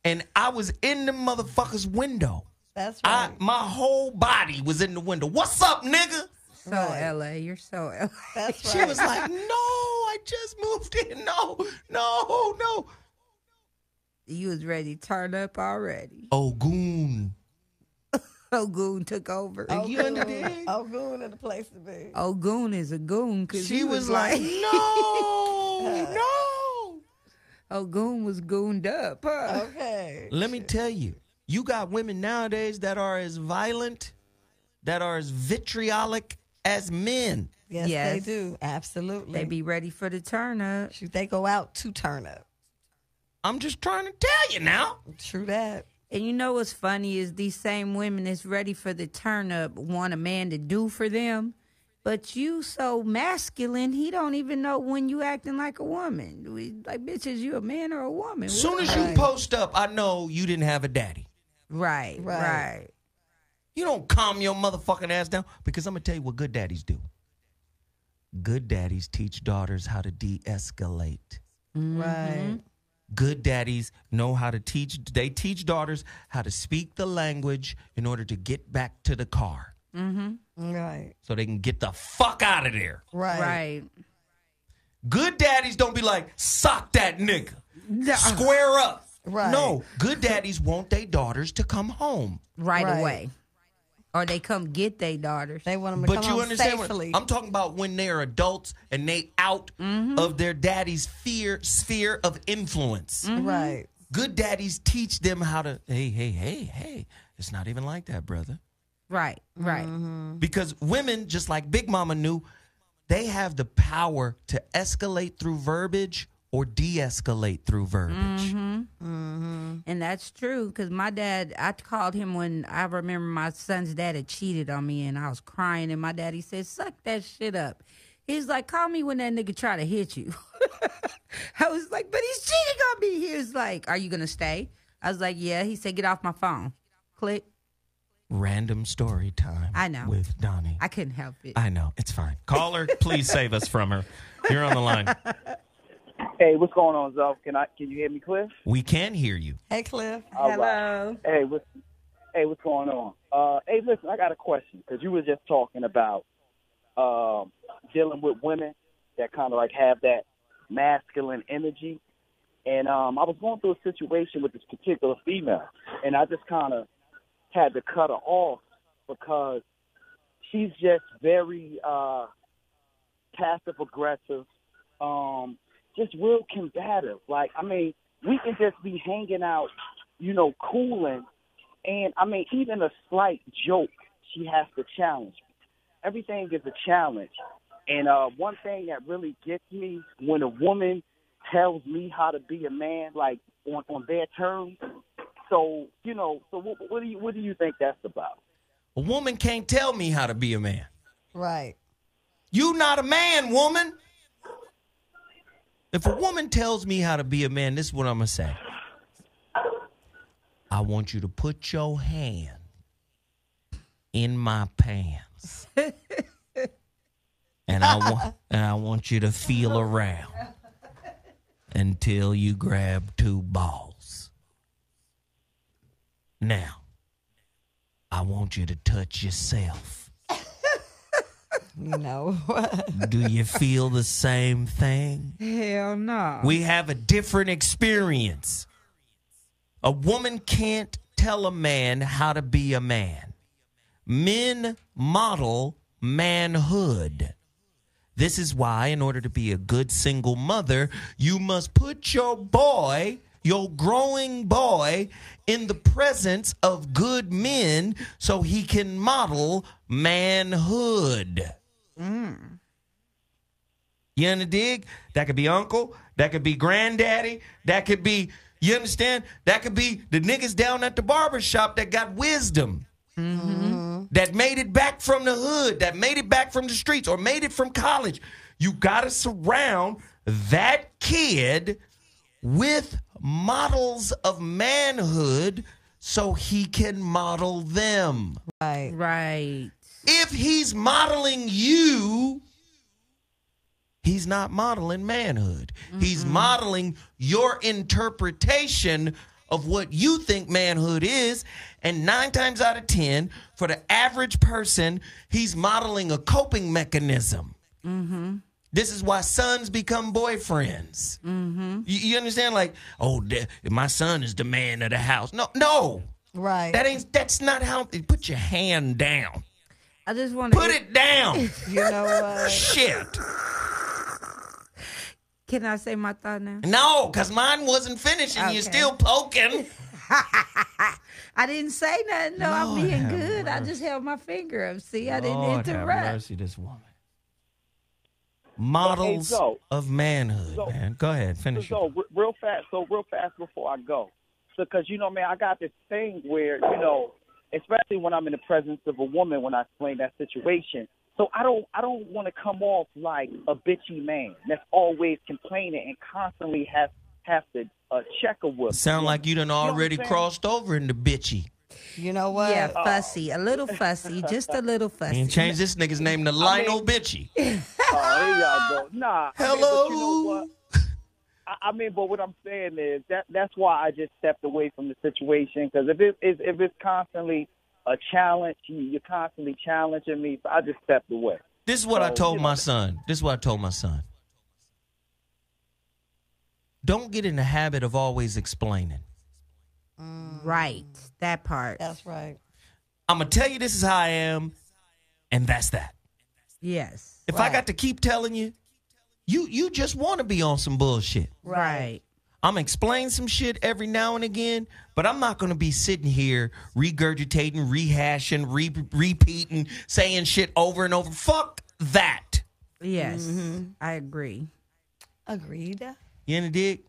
And I was in the motherfucker's window. That's right. My whole body was in the window. What's up, nigga? So LA, you're so LA. That's She was like, no, I just moved in. No. You was ready to turn up already. Oh, goon. Ogoon took over. You understand? Ogoon is the place to be. Ogoon is a goon because She was like, no. Ogoon was gooned up. Huh? Okay. Let me tell you, you got women nowadays that are as violent, that are as vitriolic as men. Yes, they do. Absolutely. They be ready for the turn up. Shoot, they go out to turn up. I'm just trying to tell you now. True that. And you know what's funny is these same women that's ready for the turn up want a man to do for them. But you so masculine, he don't even know when you acting like a woman. Like, bitch, is you a man or a woman? As soon as you post up, I know you didn't have a daddy. Right. You don't calm your motherfucking ass down, because I'm going to tell you what good daddies do. Good daddies teach daughters how to de-escalate. Right. Good daddies know how to teach. They teach daughters how to speak the language in order to get back to the car. Mm-hmm. Right. So they can get the fuck out of there. Right. Good daddies don't be like, sock that nigga. Square up. Right. No, good daddies want their daughters to come home. Right away. Or they come get their daughters. They want them to But come you home understand safely. what I'm talking about, when they're adults and they out of their daddy's sphere of influence. Right. Good daddies teach them how to, hey, it's not even like that, brother. Right. Because women, just like Big Mama knew, they have the power to escalate through verbiage or de-escalate through verbiage. And that's true, because my dad, I called him when I remember my son's dad had cheated on me, and I was crying, and my daddy said, suck that shit up. He's like, call me when that nigga try to hit you. I was like, but he's cheating on me. He was like, are you going to stay? I was like, yeah. He said, get off my phone. Click. Random story time. I know. With Donnie. I couldn't help it. I know. It's fine. Caller, please save us from her. You're on the line. Hey, what's going on, Zoe? Can you hear me, Cliff? We can hear you. Hey, Cliff. All Hello. right. Hey, what's going on? Hey, listen, I got a question, because you were just talking about dealing with women that kind of like have that masculine energy. And I was going through a situation with this particular female, and I just kind of had to cut her off because she's just very passive-aggressive, just real combative. Like, I mean, we can just be hanging out, cooling, and, I mean, even a slight joke, she has to challenge me. Everything is a challenge. And one thing that really gets me, when a woman tells me how to be a man, like, on their terms, so what do you think that's about? A woman can't tell me how to be a man. Right. You not a man, woman. If a woman tells me how to be a man, this is what I'm going to say. I want you to put your hand in my pants. and I want you to feel around until you grab two balls. Now, I want you to touch yourself. No. Do you feel the same thing? Hell no. We have a different experience. A woman can't tell a man how to be a man. Men model manhood. This is why, in order to be a good single mother, you must put your boy, your growing boy, in the presence of good men so he can model manhood. You understand? That could be uncle. That could be granddaddy. That could be, you understand? That could be the niggas down at the barber shop that got wisdom. That made it back from the hood. That made it back from the streets or made it from college. You got to surround that kid with models of manhood so he can model them. Right. If he's modeling you, he's not modeling manhood. He's modeling your interpretation of what you think manhood is. And 9 times out of 10, for the average person, he's modeling a coping mechanism. Mm-hmm. This is why sons become boyfriends. Mm-hmm. You understand? Like, oh, my son is the man of the house. No. Right. That's not how. Put your hand down. I just want to put it down. You know what? Shit. Can I say my thought now? No, because mine wasn't finished and you're still poking. I didn't say nothing. No, I'm Lord being have good. I mercy. just held my finger up. See, I didn't Lord interrupt. have mercy, this woman. Models of manhood, man. Go ahead, finish it. So real fast before I go. So, because, you know, man, I got this thing where, you know, especially when I'm in the presence of a woman, when I explain that situation. So I don't want to come off like a bitchy man that's always complaining and constantly have to check a woman. Sound like you done already crossed over into bitchy. You know what? Yeah, fussy. A little fussy. Just a little fussy. And change this nigga's name to Lionel Bitchy. Oh, here y'all go. Nah. Hello. I mean, but you know what? I mean, but what I'm saying is that's why I just stepped away from the situation, because if it's constantly a challenge, you're constantly challenging me, so I just stepped away. This is what I told my son. Don't get in the habit of always explaining. Right. That part. That's right. I'm going to tell you this is how I am, and that's that. Yes. If I got to keep telling you, you just want to be on some bullshit. Right. I'm going to explain some shit every now and again, but I'm not going to be sitting here regurgitating, rehashing, repeating, saying shit over and over. Fuck that. Yes. I agree. Agreed. You in the dig?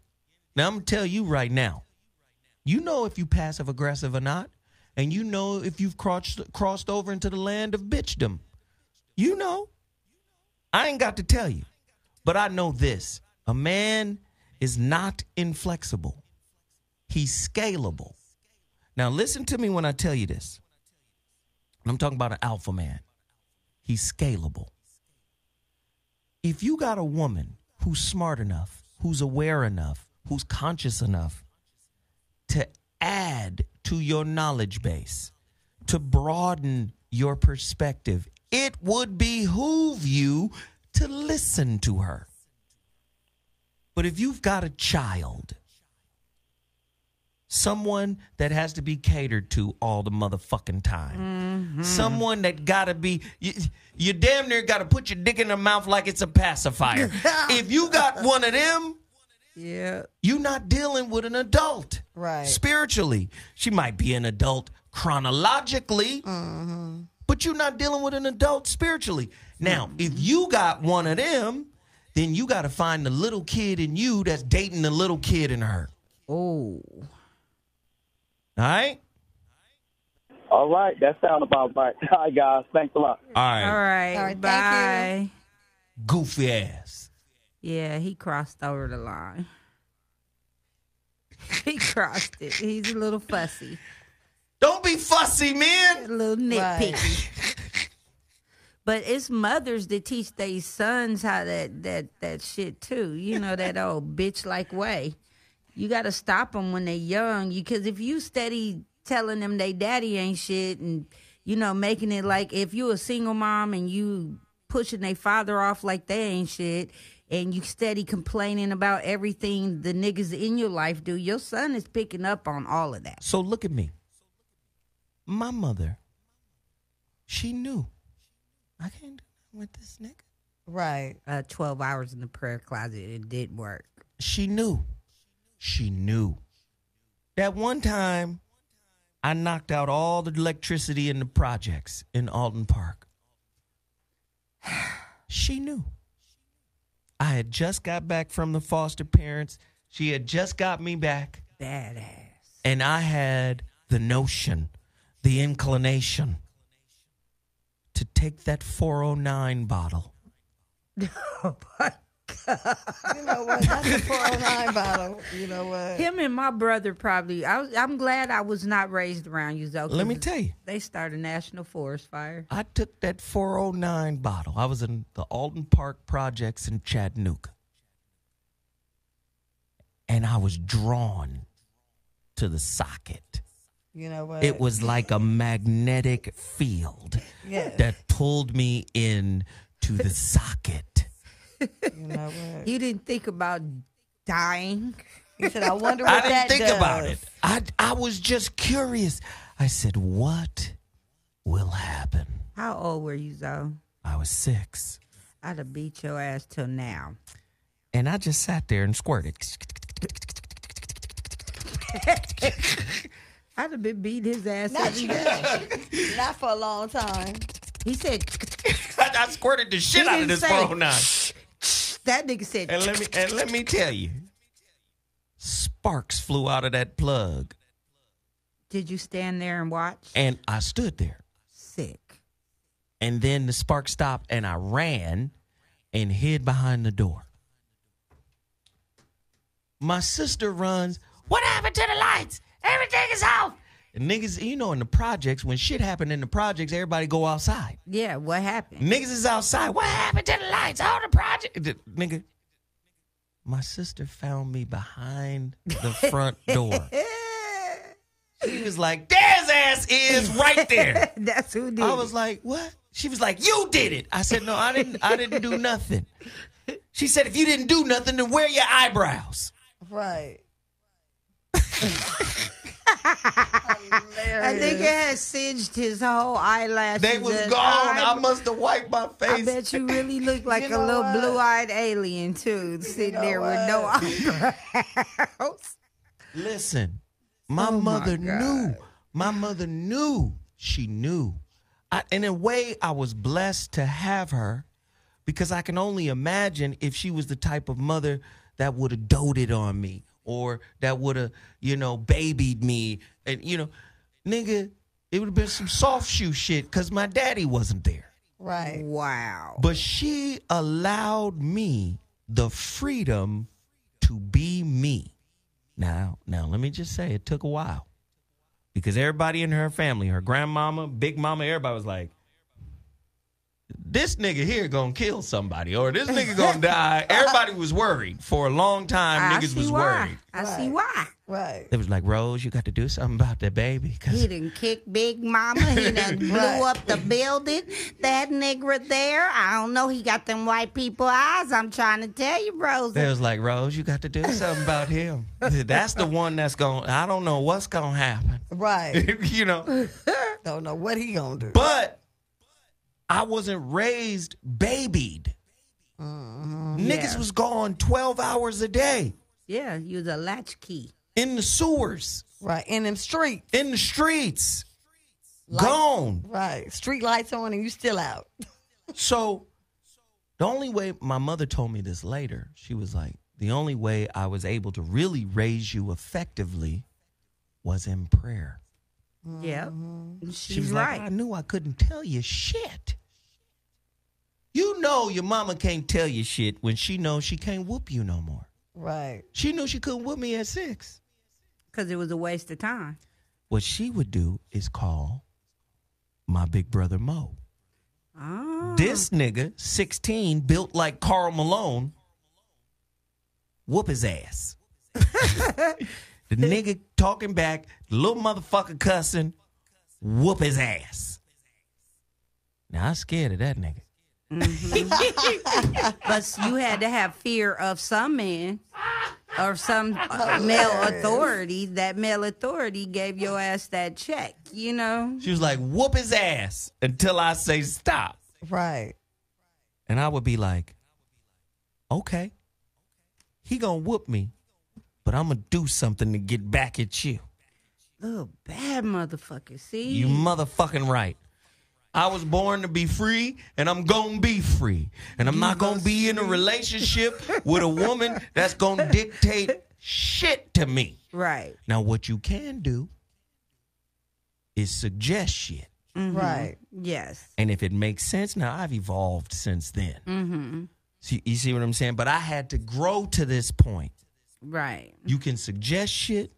Now, I'm going to tell you right now. You know if you passive aggressive or not, and you know if you've crossed over into the land of bitchdom. You know. I ain't got to tell you. But I know this. A man is not inflexible. He's scalable. Now, listen to me when I tell you this. I'm talking about an alpha man. He's scalable. If you got a woman who's smart enough, who's aware enough, who's conscious enough to add to your knowledge base, to broaden your perspective, it would behoove you to listen to her. But if you've got a child, someone that has to be catered to all the motherfucking time, someone that gotta be, you damn near gotta put your dick in her mouth like it's a pacifier. If you got one of them, yeah, you're not dealing with an adult. Right. Spiritually. She might be an adult chronologically, but you're not dealing with an adult spiritually. Now, if you got one of them, then you got to find the little kid in you that's dating the little kid in her. Oh. All right? All right. That sounds about right. All right, guys. Thanks a lot. All right. All right. All right, Bye. thank Goofy ass. Yeah, he crossed over the line. He crossed it. He's a little fussy. Don't be fussy, man. A little nitpicky. But it's mothers that teach their sons how that shit too. You know, that old bitch-like way. You got to stop them when they're young. Because if you steady telling them they daddy ain't shit and, you know, making it like if you a single mom and you pushing their father off like they ain't shit and you steady complaining about everything the niggas in your life do, your son is picking up on all of that. So look at me. My mother, she knew. I can't do nothing with this nigga. Right. 12 hours in the prayer closet, it did work. She knew. She knew. That one time, I knocked out all the electricity in the projects in Alton Park. She knew. I had just got back from the foster parents. She had just got me back. Badass. And I had the notion, the inclination to take that 409 bottle. Oh, my God. You know what? That's a 409 bottle. You know what? Him and my brother probably. I'm glad I was not raised around you, Zoe. Let me tell you. They started a national forest fire. I took that 409 bottle. I was in the Alton Park projects in Chattanooga. And I was drawn to the socket. You know what? It was like a magnetic field Yes. that pulled me in to the socket. You know what? You didn't think about dying? He said, I wonder what I didn't that think does. about it. I was just curious. I said, what will happen? How old were you, Zoe? I was 6. I'd have beat your ass till now. And I just sat there and squirted. I'd have been beating his ass every day. Not for a long time. He said, I squirted the shit out of this phone now. That nigga said, And let me tell you, sparks flew out of that plug. Did you stand there and watch? And I stood there. Sick. And then the spark stopped and I ran and hid behind the door. My sister runs, what happened to the lights? Everything is off. And niggas, you know, in the projects, when shit happened in the projects, everybody go outside. Yeah, what happened? Niggas is outside. What happened to the lights? All the project. Nigga, my sister found me behind the front door. She was like, there's ass is right there. That's who did I was like, what? She was like, you did it. I said, no, I didn't do nothing. She said, if you didn't do nothing, then wear your eyebrows. Right. I think it had singed his whole eyelashes. They was gone. I must have wiped my face. I bet you really look like You a know little what? blue-eyed alien, too, sitting know there with no eyebrows. Listen, my mother knew. My mother knew. She knew. In a way, I was blessed to have her because I can only imagine if she was the type of mother that would have doted on me or that would have, babied me. And, nigga, it would have been some soft shoe shit because my daddy wasn't there. Right. Wow. But she allowed me the freedom to be me. Now, let me just say, it took a while. Because everybody in her family, her grandmama, big mama, everybody was like, this nigga here gonna kill somebody or this nigga gonna die. Everybody was worried. For a long time, niggas was worried. I see why. Right. They was like, Rose, you got to do something about that baby. He done kicked Big Mama. He done blew up the building. That nigga there, I don't know. He got them white people eyes. I'm trying to tell you, Rose. They was like, Rose, you got to do something about him. That's the one that's going, I don't know what's going to happen. Right. Don't know what he gonna do. But I wasn't raised babied. Niggas was gone 12 hours a day. Yeah, you was a latchkey. In the sewers. Right. In them streets. In the streets. Gone. Right. Street lights on and you still out. So the only way, my mother told me this later, she was like, the only way I was able to really raise you effectively was in prayer. Yeah. She was like, I knew I couldn't tell you shit. You know your mama can't tell you shit when she knows she can't whoop you no more. Right. She knew she couldn't whoop me at 6. Because it was a waste of time. What she would do is call my big brother Mo. Oh. This nigga, 16, built like Karl Malone, whoop his ass. The nigga talking back, the little motherfucker cussing, whoop his ass. Now, I'm scared of that nigga. But you had to have fear of some man or some male authority. That male authority gave your ass that check, She was like, whoop his ass until I say stop. Right. And I would be like, okay, he gonna whoop me, but I'm gonna do something to get back at you. Little bad motherfucker, see? You motherfucking right. I was born to be free, and I'm gonna be free. And I'm not gonna be in a relationship with a woman that's gonna dictate shit to me. Right. Now, what you can do is suggest shit. Mm-hmm. Right. Yes. And if it makes sense, now I've evolved since then. Mm-hmm. See, you see what I'm saying? But I had to grow to this point. Right. You can suggest shit.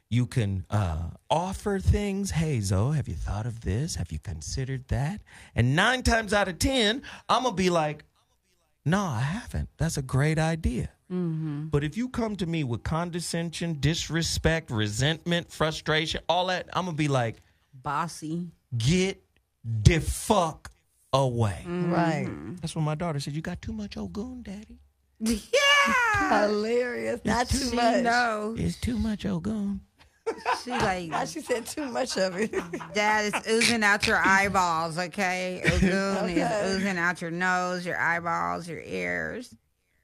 You can offer things. Hey, Zoe, have you thought of this? Have you considered that? And 9 times out of 10, I'm going to be like, No, I haven't. That's a great idea. Mm-hmm. But if you come to me with condescension, disrespect, resentment, frustration, all that, I'm going to be like, bossy. Get the fuck away. Right. That's what my daughter said. You got too much Ogun, Daddy. Yeah. Hilarious. Not too She much. knows. It's too much Ogun. She like, Now she said too much of it. Dad, it's oozing out your eyeballs, okay? Ogun is Okay. oozing out your nose, your eyeballs, your ears.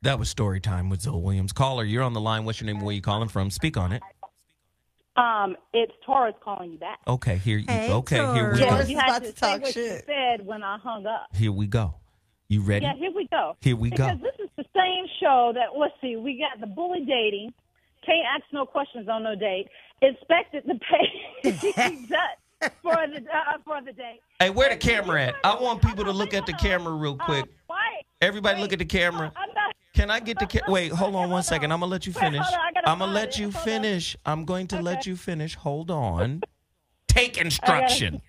That was story time with Zoe Williams. Caller, you're on the line. What's your name? Where you calling from? Speak on it. It's Taurus calling you back. Okay, here. Hey, Here we Yeah, go. you had to say what you said when I hung up. Here we go. You ready? Yeah, here we go. Here we go. Because this is the same show that, let's see, we got the bully dating, can't ask no questions on no date, expected to pay for the date. Hey, where the camera at? I want people to look at the camera real quick. Everybody look at the camera. Can I get the wait, hold on one second. I'm going to let you finish. I'm going to let you finish. I'm going to let you finish. Hold on. Take instruction.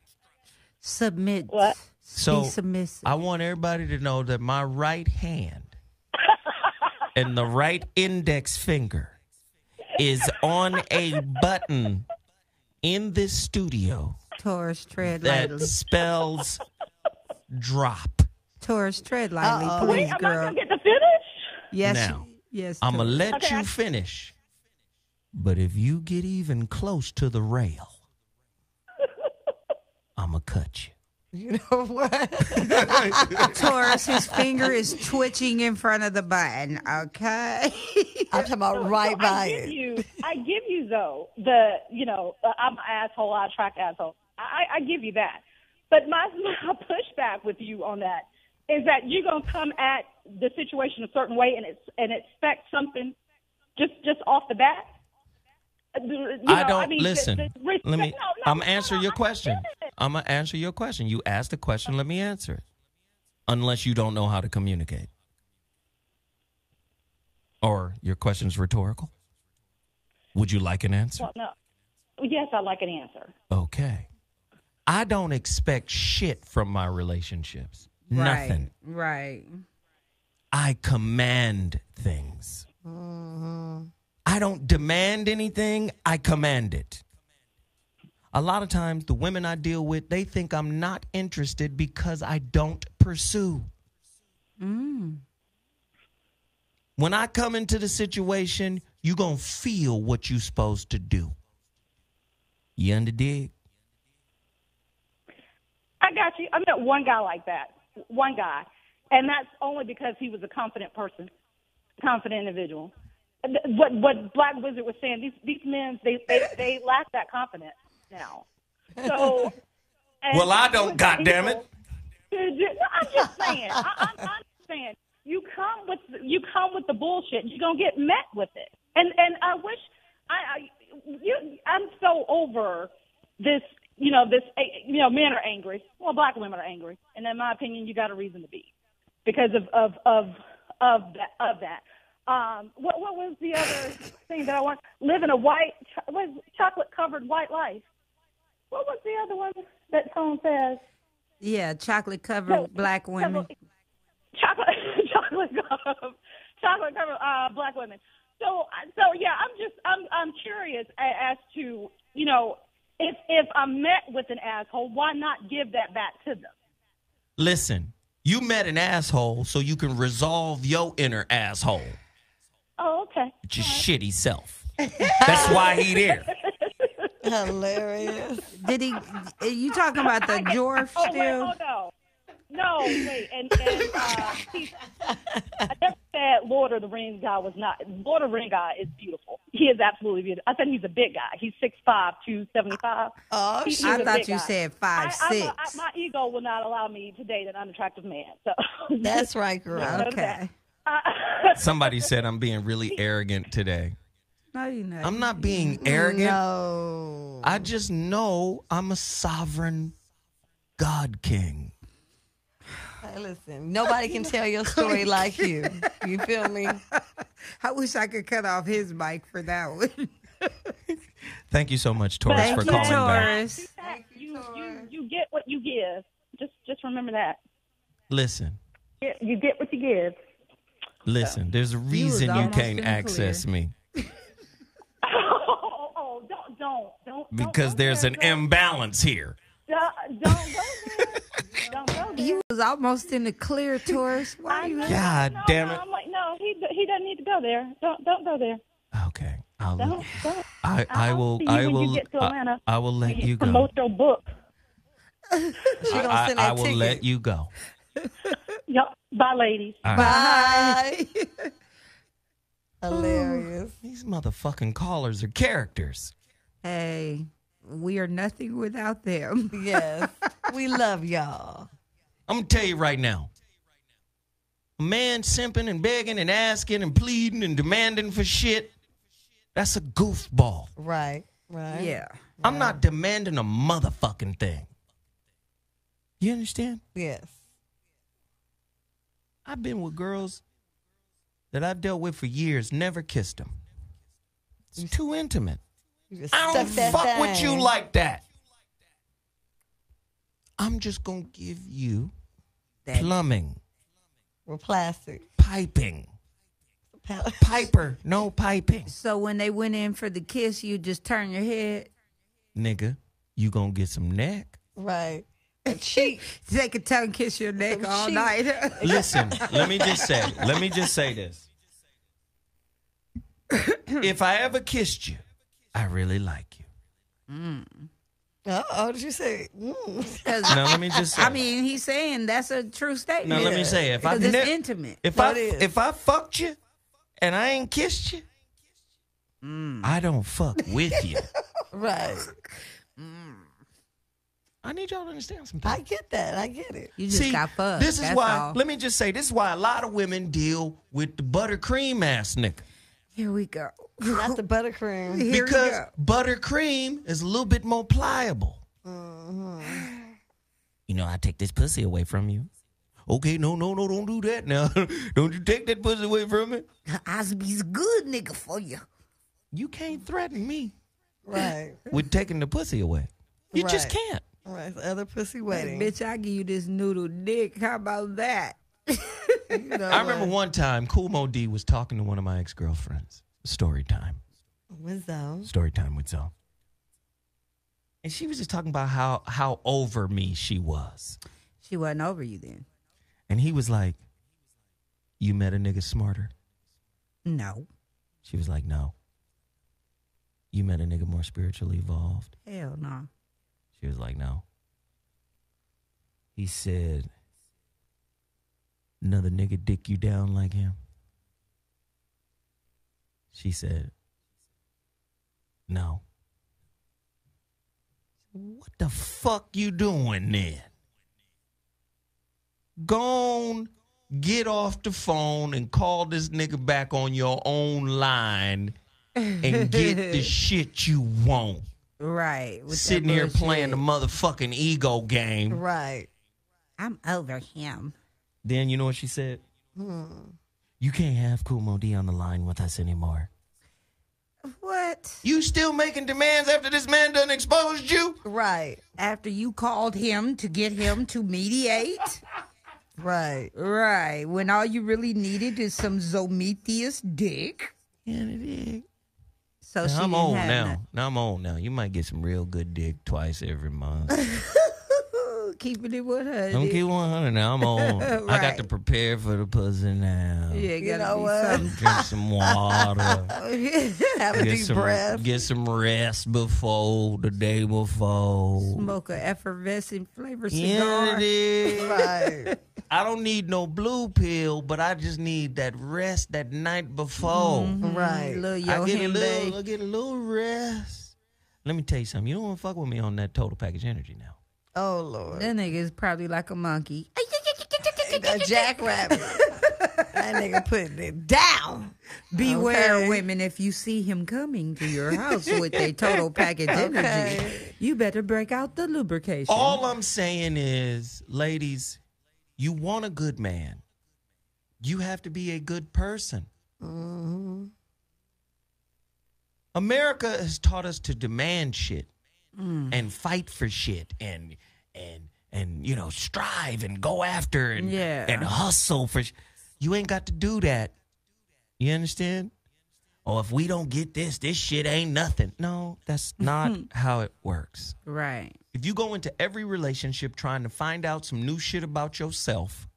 Submit. What? So Be submissive. I want everybody to know that my right hand and the right index finger is on a button in this studio Taurus, tread that lightly. spells drop. Taurus, tread lightly, Wait, please, am I girl. going to get to finish? Yes. Now, Yes. I'm going to Taurus. let Okay, you finish. But if you get even close to the rail, I'm going to cut you. You know what? Taurus, his finger is twitching in front of the button, okay? I'm talking about right by it. I give you though I'm an asshole. I attract assholes. I give you that, but my pushback with you on that is that you're gonna come at the situation a certain way and expect something just off the bat. Listen. Let me. I'm answer your question. I'm gonna answer your question. You asked the question. Let me answer it. Unless you don't know how to communicate, or your question's rhetorical. Would you like an answer? Well, no. Yes, I like an answer. Okay. I don't expect shit from my relationships. Nothing. Right. I command things. Mm-hmm. I don't demand anything. I command it. A lot of times, the women I deal with, they think I'm not interested because I don't pursue. When I come into the situation, you going to feel what you supposed to do. You underdig? I got you. I met one guy like that. One guy. And that's only because he was a confident person, confident individual. What Black Wizard was saying, these men, they lack that confidence now. So, well, I don't, goddammit. I'm just saying. I'm just saying. You come with the bullshit. You're gonna get met with it. And I wish I'm so over this. Men are angry. Well, Black women are angry, and in my opinion, you got a reason to be because of that. What was the other thing that I want? Live in a chocolate covered white life. What was the other one that Tone says? Yeah, chocolate covered Black women. Chocolate covered Black women. So yeah, I'm curious as to if I'm met with an asshole, why not give that back to them? Listen, you met an asshole so you can resolve your inner asshole. Oh, okay. It's your shitty self. That's why he there. Hilarious. Did he? Are you talking about the dwarf Oh, still? wait, no, wait. And I never said Lord of the Rings guy was not. Lord of the Rings guy is beautiful. He is absolutely beautiful. I said he's a big guy. He's 6'5", 275. Oh, He's I a thought big you guy. said 5'6". My ego will not allow me to date an unattractive man. So That's right, girl. Okay. Somebody said I'm being really arrogant today. No, you're not. I'm not being arrogant. No. I just know I'm a sovereign God King. Hey, listen, nobody can tell your story like you. You feel me? I wish I could cut off his mic for that one. Thank you so much, Taurus, Thank for you, calling back. Taurus. you get what you give. Just remember that. Listen, You get what you give. Listen, there's a reason you almost can't in the access clear. me. Oh, don't. Because there's an imbalance here. Don't go there. Don't go there. He was almost in the clear, Taurus. Why you? God damn it. I'm like, no, he doesn't need to go there. Don't go there. Okay. Don't. I will. See you I when will. you get to Atlanta. I will let you go. Promote your book. I will let you go. Yep. Bye, ladies. All Bye. Hilarious. These motherfucking callers are characters. Hey, we are nothing without them. Yes. We love y'all. I'm going to tell you right now. A man simping and begging and asking and pleading and demanding for shit, that's a goofball. Right. Yeah. I'm not demanding a motherfucking thing. You understand? Yes. I've been with girls that I've dealt with for years, never kissed them. It's too intimate. I don't fuck with you like that. I'm just going to give you plumbing. We're plastic. Piping. Piper, no piping. So when they went in for the kiss, you just turn your head. Nigga, you going to get some neck. Right. A cheek. They could tongue kiss your neck all night. Listen, let me just say this. If I ever kissed you, I really like you. Uh-oh, did you say? No, let me just say. I mean, he's saying that's a true statement. No, let me say, if I because it's intimate. If I fucked you and I ain't kissed you, I don't fuck with you. Right. I need y'all to understand something. I get that. I get it. You just got fucked. This is that's why. all. Let me just say, this is why a lot of women deal with the buttercream ass nigga. Here we go. Not the buttercream. Here we Because go. buttercream is a little bit more pliable. You know, I take this pussy away from you. Okay, no, don't do that now. Don't you take that pussy away from me. I'll be a good nigga for you. You can't threaten me Right. with taking the pussy away. You just Right. can't. Right. The other pussy Hey, waiting. bitch, I give you this noodle dick. How about that? I remember one time, Cool Mo D was talking to one of my ex-girlfriends. Story time. With Zoe. Story time with Zoe. And she was just talking about how over me she was. She wasn't over you then. And he was like, you met a nigga smarter? No. She was like, no. You met a nigga more spiritually evolved? Hell no. She was like, no. He said, another nigga dick you down like him? She said, no. What the fuck you doing then? Gone, get off the phone and call this nigga back on your own line and get the shit you want. Right. with that Sitting here bullshit. playing the motherfucking ego game. Right. I'm over him. Then you know what she said? You can't have Cool Mo D on the line with us anymore. What? You still making demands after this man done exposed you? Right. After you called him to get him to mediate? Right. Right. When all you really needed is some Zometheus dick. Yeah, it is. So she I'm didn't old have now. none. Now I'm old now. You might get some real good dick twice every month. Keeping it 100. Don't keep 100 now. I'm old. I got Right. to prepare for the pussy now. Yeah, You gotta know be what? something. Drink some water. Have a deep breath. Get some rest before the day before. Smoke a effervescent flavor Yeah, cigar. it is. Right. I don't need no blue pill, but I just need that rest that night before. Right. Little I get Yohimbe. I get a little rest. Let me tell you something. You don't want to fuck with me on that total package energy now. Oh, Lord. That nigga is probably like a monkey. A jackrabbit. That nigga putting it down. Beware, Okay. women, if you see him coming to your house with a total package energy, Okay. you better break out the lubrication. All I'm saying is, ladies, you want a good man. You have to be a good person. America has taught us to demand shit and fight for shit and you know strive and go after and Yeah. and hustle for. You ain't got to do that. You understand? Oh, if we don't get this shit ain't nothing. No, that's not how it works. Right. If you go into every relationship trying to find out some new shit about yourself,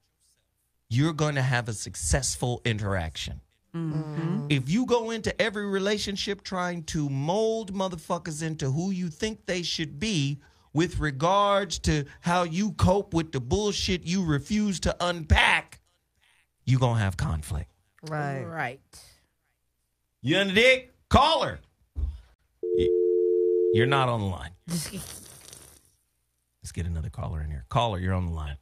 you're going to have a successful interaction. Mm-hmm. If you go into every relationship trying to mold motherfuckers into who you think they should be with regards to how you cope with the bullshit you refuse to unpack, you're going to have conflict. Right. Right. You under dick? Call her. You're not on the line. Let's get another caller in here. Caller, you're on the line.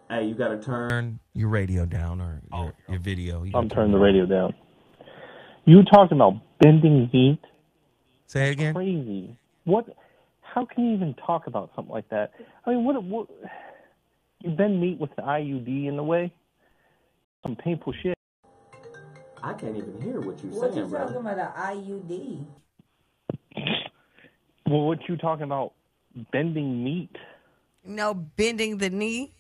Hey, you got to turn your radio down or your video. I'm turning the radio down. You talking about bending meat? Say it again. Crazy. What? How can you even talk about something like that? I mean, what you bend meat with the IUD in the way? Some painful shit. I can't even hear what you're What saying, you bro. talking about, an IUD? Well, what you talking about? Bending meat? No, bending the knee.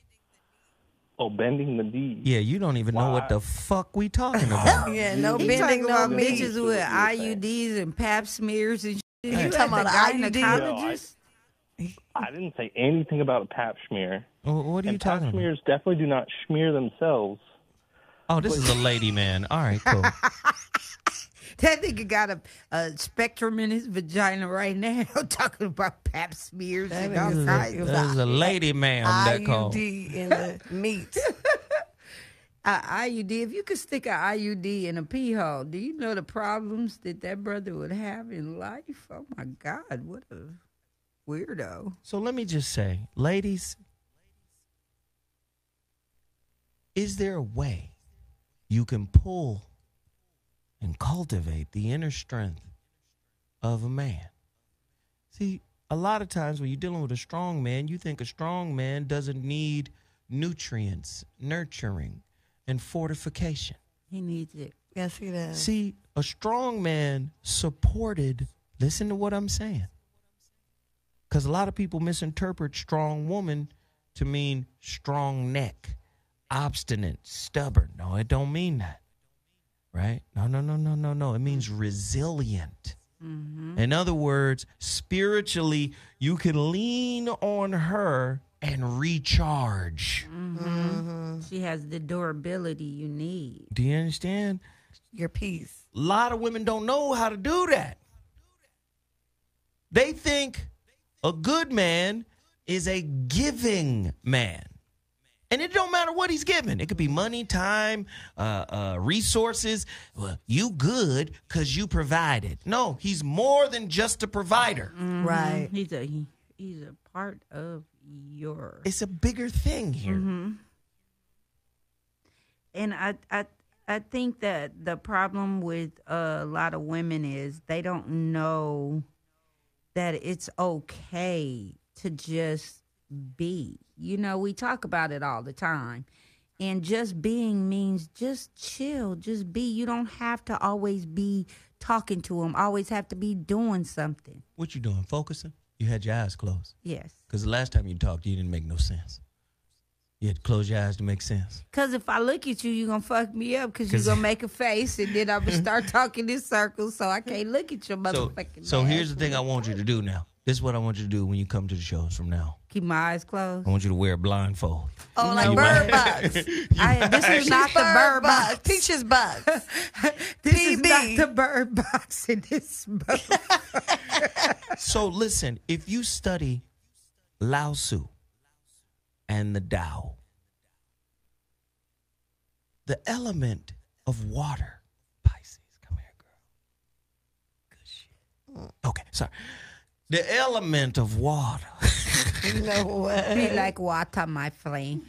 Oh, bending the knee. Yeah, you don't even know what the fuck we talking about. Yeah, no He bending talking no about meat. bitches with IUDs and pap smears and shit. You You talking at the about IUD? gynecologist? I didn't say anything about a pap smear. Well, what are you talking Pap about? smears definitely do not smear themselves. Oh, this is a lady, man. All right, cool. That nigga got a spectrum in his vagina right now talking about pap smears and all kinds. There's a lady, ma'am, that called. IUD in the meat. IUD, if you could stick an IUD in a pee hole, do you know the problems that brother would have in life? Oh, my God, what a weirdo. So let me just say, ladies, is there a way you can pull and cultivate the inner strength of a man? See, a lot of times when you're dealing with a strong man, you think a strong man doesn't need nutrients, nurturing, and fortification. He needs it. Yes, he does. See, a strong man supported, listen to what I'm saying, because a lot of people misinterpret strong woman to mean strong neck, obstinate, stubborn. No, it don't mean that. Right? No. It means resilient. Mm-hmm. In other words, spiritually, you can lean on her and recharge. Mm-hmm. She has the durability you need. Do you understand? Your peace. A lot of women don't know how to do that. They think a good man is a giving man. And it don't matter what he's giving. It could be money, time, resources. Well, you good because you provided. No, he's more than just a provider. Mm-hmm. Right. He's a part of your. It's a bigger thing here. Mm-hmm. And I think that the problem with a lot of women is they don't know that it's okay to just be. You know, we talk about it all the time. And just being means just chill, just be. You don't have to always be talking to him, always have to be doing something. What you doing? Focusing? You had your eyes closed. Yes. Because the last time you talked, you didn't make no sense. You had to close your eyes to make sense. Because if I look at you, you're going to fuck me up because you're going to make a face and then I'm going to start talking in circles so I can't look at your motherfucking So ass. here's the thing I want you to do now. This is what I want you to do when you come to the shows from now. Keep my eyes closed. I want you to wear a blindfold. Oh, like You bird might- box. This is not the bird box. Peaches box. This is not the bird box in this book. So listen, if you study Lao Tzu and the Tao, the element of water, Pisces, come here, girl. Good shit. Okay, sorry. The element of water. You know what? Be like water, my flame.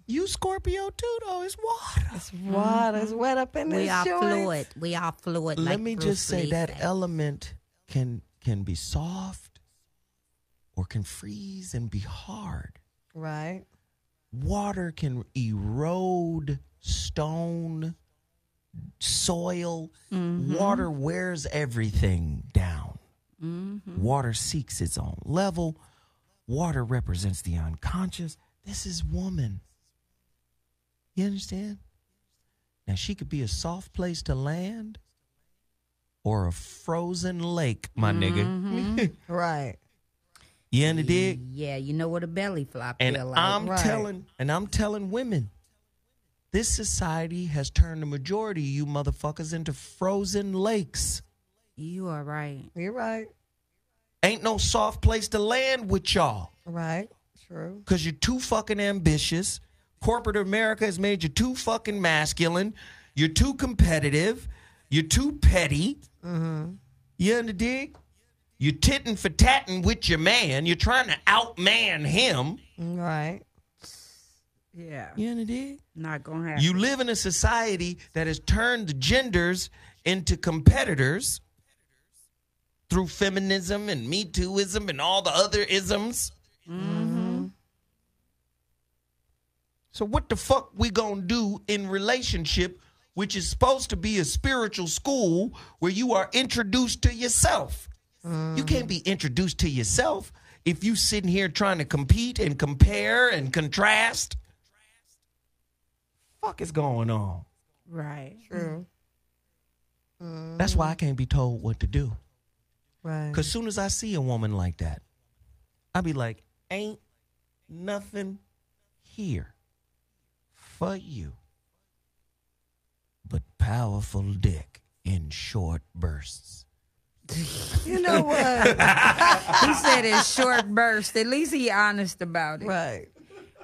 You Scorpio too, though. It's water. It's water. It's wet up in We this are joint. fluid. We are fluid. Let like me Bruce just say Lee that said. element can be soft or can freeze and be hard. Right. Water can erode stone, soil. Mhm. Water wears everything down. Mhm. Water seeks its own level. Water represents the unconscious. This is woman. You understand? Now, she could be a soft place to land or a frozen lake, my nigga. Right. You in the dig? Yeah, you know what a belly flop And feel like. I'm telling women, this society has turned the majority of you motherfuckers into frozen lakes. You are right. You're right. Ain't no soft place to land with y'all. Right. True. Because you're too fucking ambitious. Corporate America has made you too fucking masculine. You're too competitive. You're too petty. Mm-hmm. You in the dig? You're titting for tatting with your man. You're trying to outman him. Right. Yeah. You in the dig? Not gonna happen. You live in a society that has turned the genders into competitors through feminism and Me Tooism and all the other isms. Mm-hmm. So what the fuck we gonna do in relationship, which is supposed to be a spiritual school where you are introduced to yourself? You can't be introduced to yourself if you sitting here trying to compete and compare and contrast. Fuck is going on? Right. True. That's why I can't be told what to do. Right. Because soon as I see a woman like that, I be like, ain't nothing here for you but powerful dick in short bursts. You know what? He said in short bursts. At least he honest about it. Right.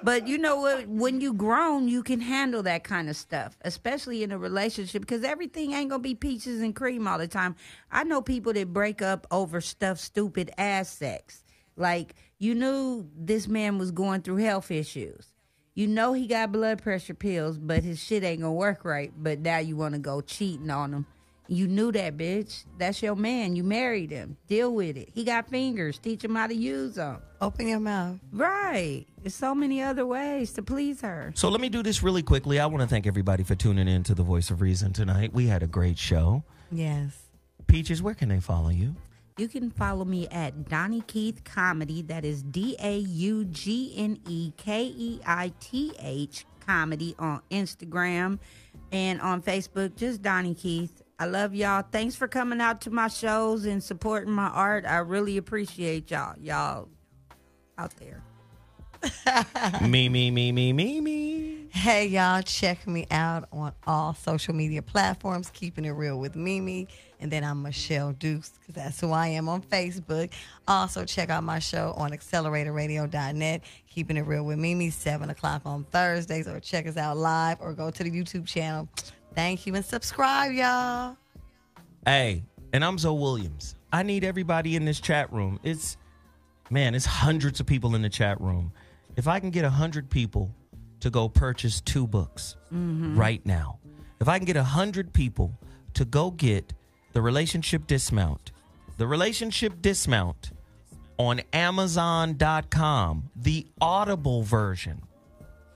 But you know what? When you grown, you can handle that kind of stuff, especially in a relationship, because everything ain't going to be peaches and cream all the time. I know people that break up over stuff stupid as sex. Like, you knew this man was going through health issues. You know he got blood pressure pills, but his shit ain't going to work right. But now you want to go cheating on him. You knew that, bitch. That's your man. You married him. Deal with it. He got fingers. Teach him how to use them. Open your mouth. Right. There's so many other ways to please her. So let me do this really quickly. I want to thank everybody for tuning in to The Voice of Reason tonight. We had a great show. Yes. Peaches, where can they follow you? You can follow me at Donnie Keith Comedy. That is DAUGNEKEITH Comedy on Instagram and on Facebook. Just Donnie Keith. I love y'all. Thanks for coming out to my shows and supporting my art. I really appreciate y'all. Y'all out there. Me. Hey, y'all, check me out on all social media platforms, Keeping It Real with Mimi. And then I'm Michelle Dukes, because that's who I am on Facebook. Also, check out my show on acceleratorradio.net, Keeping It Real with Mimi, 7 o'clock on Thursdays. Or check us out live or go to the YouTube channel. Thank you and subscribe, y'all. Hey, and I'm Zoe Williams. I need everybody in this chat room. It's hundreds of people in the chat room. If I can get 100 people to go purchase 2 books right now, if I can get 100 people to go get The Relationship Dismount on Amazon.com, the Audible version.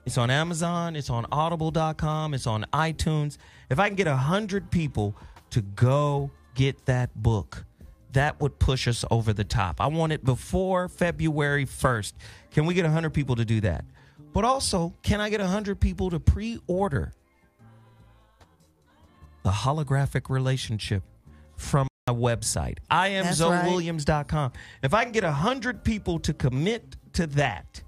It's on Amazon, it's on Audible.com, it's on iTunes. If I can get 100 people to go get that book, that would push us over the top. I want it before February 1st. Can we get 100 people to do that? But also, can I get 100 people to pre-order The Holographic Relationship from my website? IamZoeWilliams.com. If I can get 100 people to commit to that,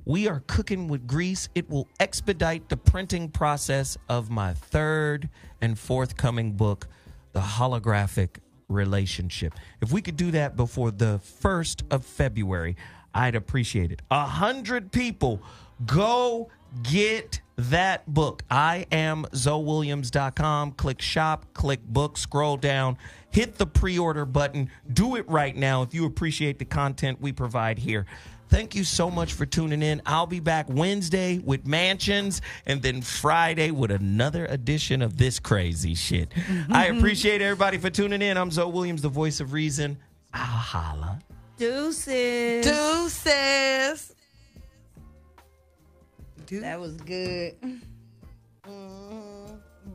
we are cooking with grease. It will expedite the printing process of my 3rd and forthcoming book, The Holographic Relationship. If we could do that before the 1st of February, I'd appreciate it. 100 people, go get that book. IamZoeWilliams.com. Click shop, click book, scroll down, hit the pre-order button. Do it right now if you appreciate the content we provide here. Thank you so much for tuning in. I'll be back Wednesday with Mansions and then Friday with another edition of this crazy shit. I appreciate everybody for tuning in. I'm Zoe Williams, the voice of reason. I'll holla. Deuces. That was good.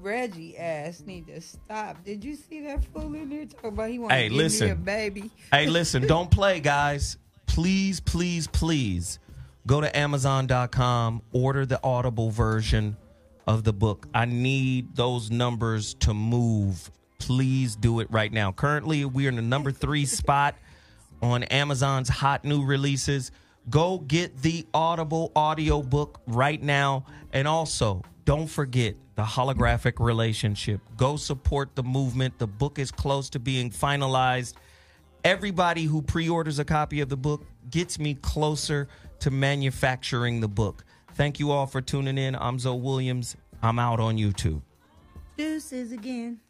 Reggie ass need to stop. Did you see that fool in there talking about he want to give me a baby? Hey, listen, don't play, guys. Please, please, please Go to Amazon.com, order the Audible version of the book. I need those numbers to move. Please do it right now. Currently, we are in the number 3 spot on Amazon's hot new releases. Go get the Audible audiobook right now. And also, don't forget the holographic relationship. Go support the movement. The book is close to being finalized. Everybody who pre-orders a copy of the book gets me closer to manufacturing the book. Thank you all for tuning in. I'm Zoe Williams. I'm out on YouTube. Deuces again.